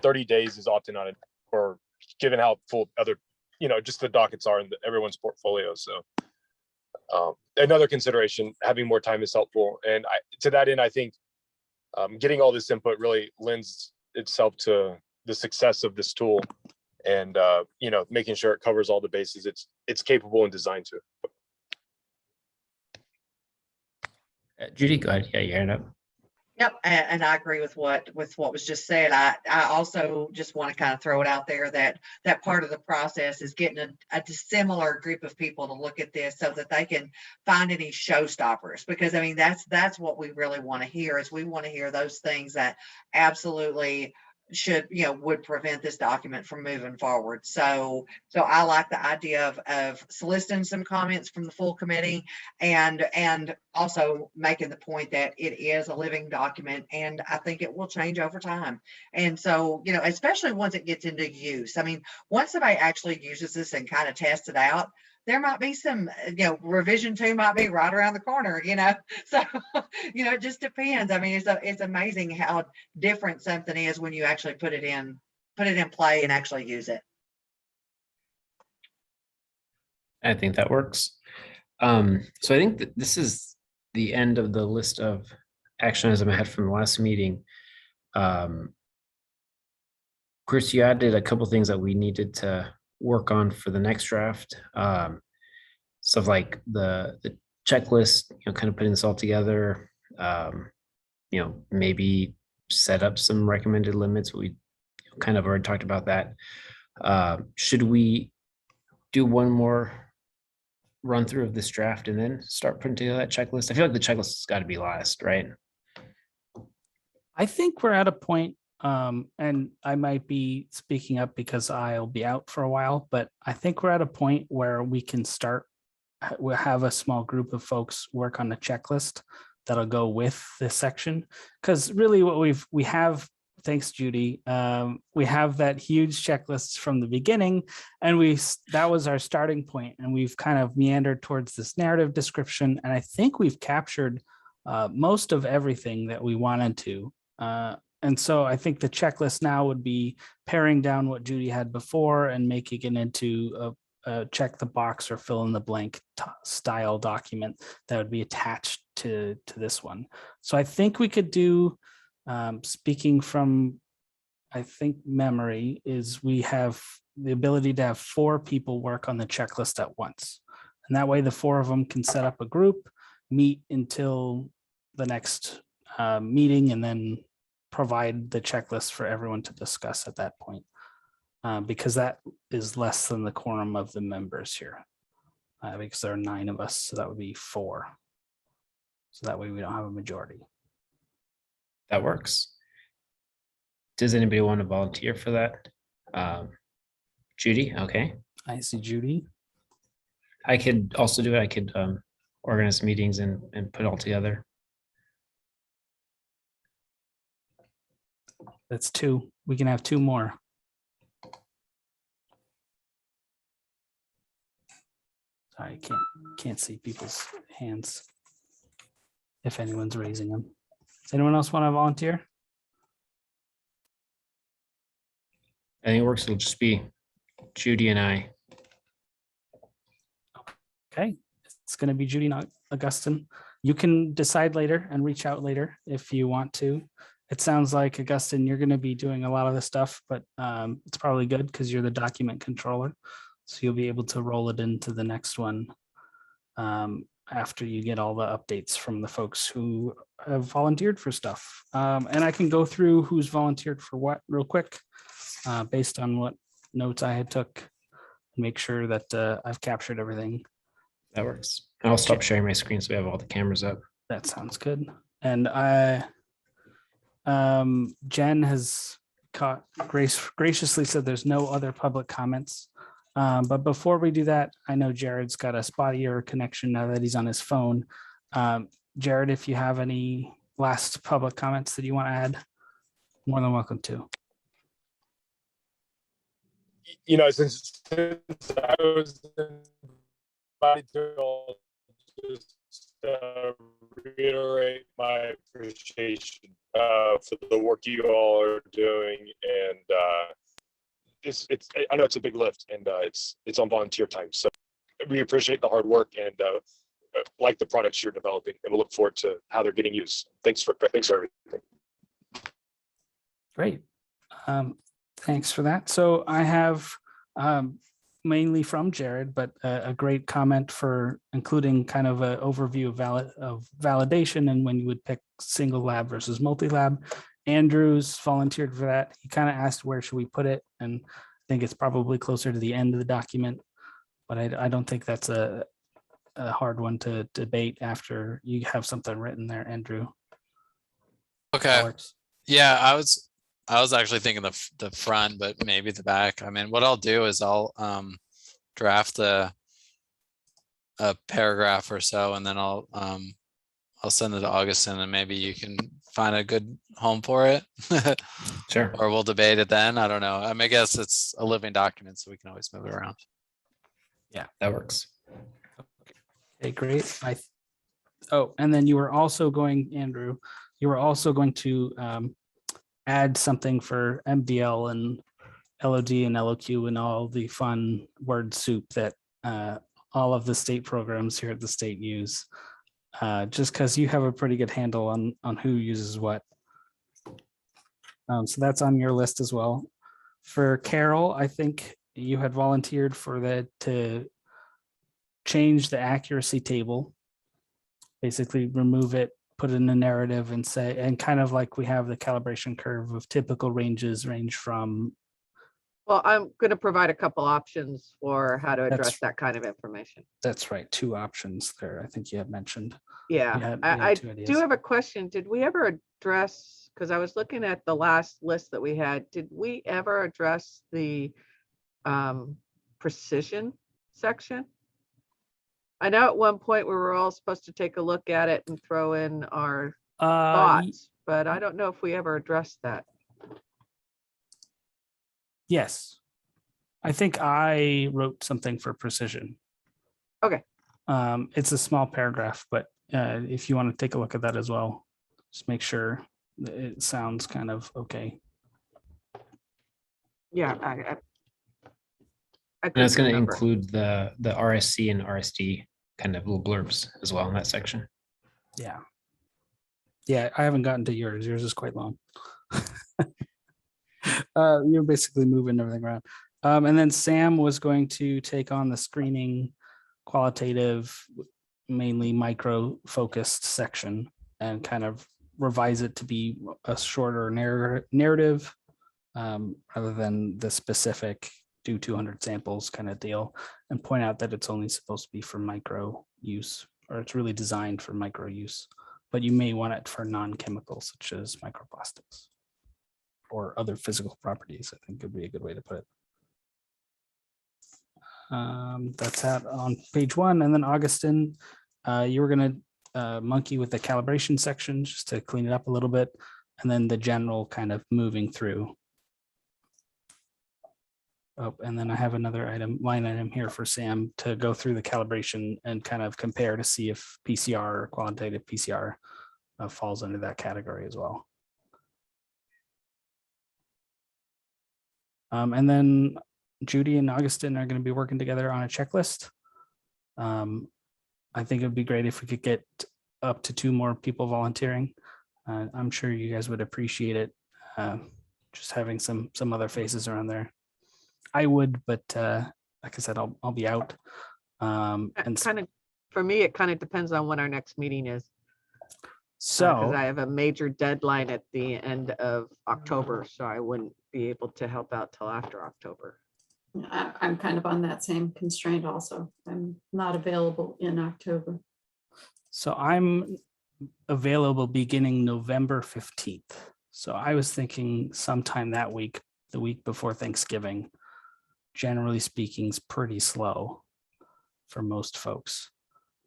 30 days is often not enough, or given how full other, just the dockets are in everyone's portfolio. So another consideration, having more time is helpful. And to that end, I think getting all this input really lends itself to the success of this tool, and making sure it covers all the bases it's capable and designed to. Judy, go ahead. Yeah, your hand up. Yep, and I agree with what was just said. I also just want to kind of throw it out there that part of the process is getting a similar group of people to look at this so that they can find any showstoppers, because I mean that's what we really want to hear, is we want to hear those things that absolutely would prevent this document from moving forward. So I like the idea of soliciting some comments from the full committee, and also making the point that it is a living document, and I think it will change over time. And so, especially once it gets into use. I mean, once somebody actually uses this and kind of tests it out, there might be some, revision 2 might be right around the corner, so, it just depends. I mean, it's amazing how different something is when you actually put it in play and actually use it. I think that works. So I think that this is the end of the list of action items I had from the last meeting. Chris, you added a couple things that we needed to work on for the next draft. Stuff like the checklist, kind of putting this all together. Maybe set up some recommended limits. We kind of already talked about that. Should we do one more run through of this draft and then start putting together that checklist? I feel like the checklist has got to be last, right? I think we're at a point, and I might be speaking up because I'll be out for a while, but I think we're at a point where we can start. We'll have a small group of folks work on the checklist that'll go with this section. Because really what we have, thanks Judy, we have that huge checklist from the beginning, and that was our starting point, and we've kind of meandered towards this narrative description, and I think we've captured most of everything that we wanted to. And so I think the checklist now would be paring down what Judy had before and making it into a check the box or fill in the blank style document that would be attached to this one. So I think we could do, speaking from, I think memory, is we have the ability to have 4 people work on the checklist at once. And that way the 4 of them can set up a group, meet until the next meeting, and then provide the checklist for everyone to discuss at that point. Because that is less than the quorum of the members here. Because there are 9 of us, so that would be 4. So that way we don't have a majority. That works. Does anybody want to volunteer for that? Judy, okay. I see Judy. I could also do it. I could organize meetings and put it all together. That's 2. We can have 2 more. Sorry, can't see people's hands if anyone's raising them. Does anyone else want to volunteer? I think it works. It'll just be Judy and I. Okay, it's going to be Judy, not Augustine. You can decide later and reach out later if you want to. It sounds like, Augustine, you're going to be doing a lot of the stuff, but it's probably good because you're the document controller. So you'll be able to roll it into the next one after you get all the updates from the folks who have volunteered for stuff. And I can go through who's volunteered for what real quick based on what notes I had took and make sure that I've captured everything. That works. I'll stop sharing my screen so we have all the cameras up. That sounds good. And Jen has graciously said there's no other public comments. But before we do that, I know Jared's got a spottier connection now that he's on his phone. Jared, if you have any last public comments that you want to add, more than welcome to. You know, since I was invited to, I'll just reiterate my appreciation for the work you all are doing, and I know it's a big lift, and it's on volunteer time, so we appreciate the hard work and like the products you're developing, and we'll look forward to how they're getting used. Thanks for everything. Great. Thanks for that. So I have mainly from Jared, but a great comment for including kind of an overview of validation and when you would pick single lab versus multi-lab. Andrew's volunteered for that. He kind of asked where should we put it, and I think it's probably closer to the end of the document, but I don't think that's a hard one to debate after you have something written there, Andrew. Okay. Yeah, I was actually thinking the front, but maybe the back. I mean, what I'll do is I'll draft a paragraph or so, and then I'll send it to Augustine, and maybe you can find a good home for it. Sure. Or we'll debate it then. I don't know. I mean, I guess it's a living document, so we can always move it around. Yeah, that works. Okay, great. And then you were also going, Andrew, you were also going to add something for MDL and LOD and LOQ and all the fun word soup that all of the state programs here at the state use. Just because you have a pretty good handle on who uses what. So that's on your list as well. For Carol, I think you had volunteered for to change the accuracy table, basically remove it, put it in a narrative and say, and kind of like we have the calibration curve of typical ranges range from. Well, I'm going to provide a couple options for how to address that kind of information. That's right. 2 options there. I think you had mentioned. Yeah, I do have a question. Did we ever address, because I was looking at the last list that we had, did we ever address the precision section? I know at one point we were all supposed to take a look at it and throw in our thoughts, but I don't know if we ever addressed that. Yes. I think I wrote something for precision. Okay. It's a small paragraph, but if you want to take a look at that as well, just make sure that it sounds kind of okay. Yeah, And that's going to include the RSC and Rsd kind of little blurbs as well in that section. Yeah. Yeah, I haven't gotten to yours. Yours is quite long. You're basically moving everything around. And then Sam was going to take on the screening qualitative, mainly micro focused section and kind of revise it to be a shorter narrative rather than the specific do 200 samples kind of deal, and point out that it's only supposed to be for micro use, or it's really designed for micro use, but you may want it for non-chemical such as microplastics or other physical properties, I think would be a good way to put it. That's that on page 1. And then Augustine, you were going to monkey with the calibration section just to clean it up a little bit, and then the general kind of moving through. Oh, and then I have another line item here for Sam to go through the calibration and kind of compare to see if PCR or quantitative PCR falls under that category as well. And then Judy and Augustine are going to be working together on a checklist. I think it'd be great if we could get up to 2 more people volunteering. I'm sure you guys would appreciate it. Just having some other faces around there. I would, but like I said, I'll be out. And Kind of, for me, it kind of depends on when our next meeting is. so Because I have a major deadline at the end of October, so I wouldn't be able to help out till after October. I'm kind of on that same constraint also. I'm not available in October. So I'm available beginning November 15th. So I was thinking sometime that week, the week before Thanksgiving, generally speaking, is pretty slow for most folks.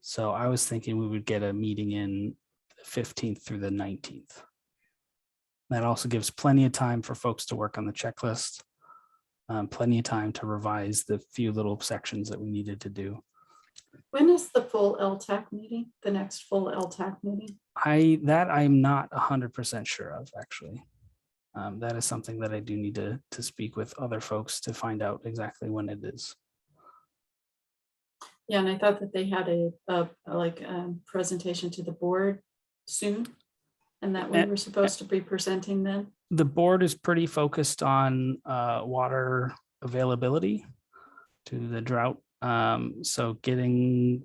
So I was thinking we would get a meeting in the 15th through the 19th. That also gives plenty of time for folks to work on the checklist, plenty of time to revise the few little sections that we needed to do. When is the full LTAC meeting, the next full LTAC meeting? I'm not 100% sure of, actually. That is something that I do need to speak with other folks to find out exactly when it is. Yeah, and I thought that they had a presentation to the board soon, and that we were supposed to be presenting then. The board is pretty focused on water availability to the drought. So getting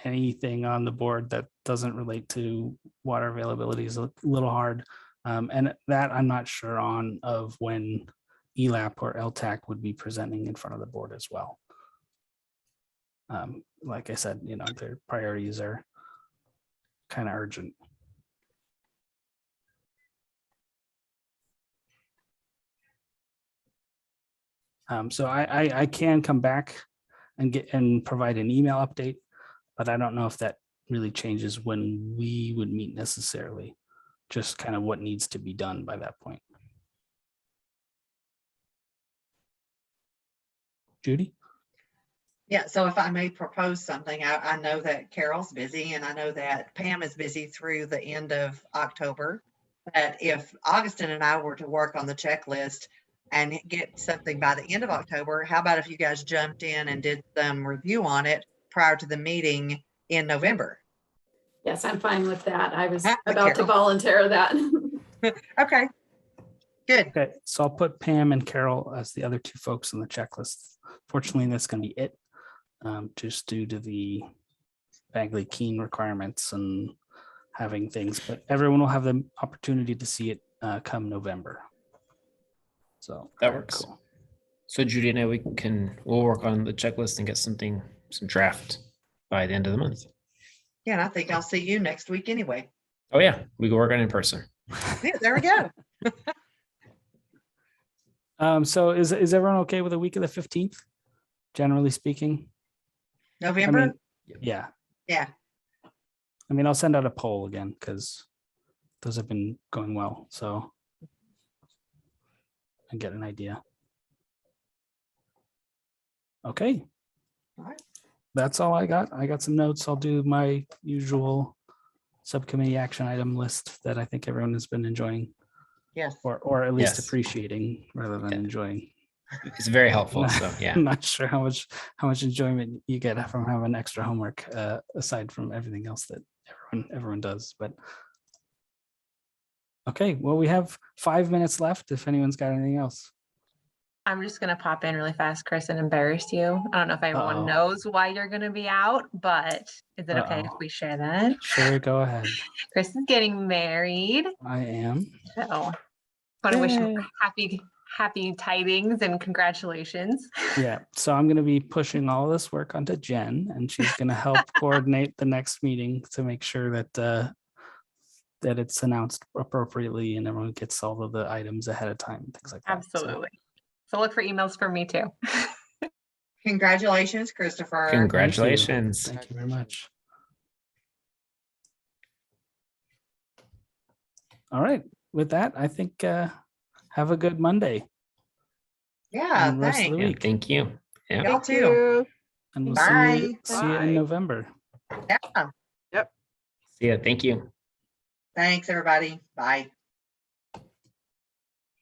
anything on the board that doesn't relate to water availability is a little hard. And that I'm not sure on of when ELAP or LTAC would be presenting in front of the board as well. Like I said, their priorities are kind of urgent. So I can come back and provide an email update, but I don't know if that really changes when we would meet necessarily. Just kind of what needs to be done by that point. Judy? Yeah, so if I may propose something, I know that Carol's busy and I know that Pam is busy through the end of October. That if Augustine and I were to work on the checklist and get something by the end of October, how about if you guys jumped in and did some review on it prior to the meeting in November? Yes, I'm fine with that. I was With about to Carol. volunteer that. Okay, good. Okay, so I'll put Pam and Carol as the other 2 folks on the checklist. Fortunately, that's going to be it, just due to the Bagley Keene requirements and having things, but everyone will have the opportunity to see it come November. So That works. Cool. So Judy and I, we'll work on the checklist and get some draft by the end of the month. Yeah, and I think I'll see you next week anyway. Oh yeah, we can work on it in person. Yeah, there we go. So is everyone okay with the week of the 15th, generally speaking? November? Yeah. Yeah. I mean, I'll send out a poll again because those have been going well. So I get an idea. Okay. All right. That's all I got. I got some notes. I'll do my usual subcommittee action item list that I think everyone has been enjoying, Yes. or at least Yes. appreciating rather than Yeah. enjoying. It's very helpful. So yeah. I'm not sure how much enjoyment you get from having extra homework aside from everything else that everyone does. But okay, well, we have 5 minutes left if anyone's got anything else. I'm just gonna pop in really fast, Chris, and embarrass you. I don't know if everyone Uh-oh. knows why you're gonna be out, but is it okay if Uh-oh. we share that? Sure, go ahead. Chris is getting married. I am. So want to wish him Yay. happy tidings and congratulations. Yeah, so I'm gonna be pushing all this work onto Jen, and she's gonna help coordinate the next meeting to make sure that that it's announced appropriately and everyone gets all of the items ahead of time, things like that. So, Absolutely. So look for emails from me too. Congratulations, Christopher. thank you. Congratulations. Thank you very much. All right, with that, I think have a good Monday Yeah, and rest of the thanks. Yeah, week, thank you. Yeah. Y'all Thank too. you. and we'll Bye. see you in Bye. November. Yeah. See ya. Thank you. Thanks, everybody. Bye.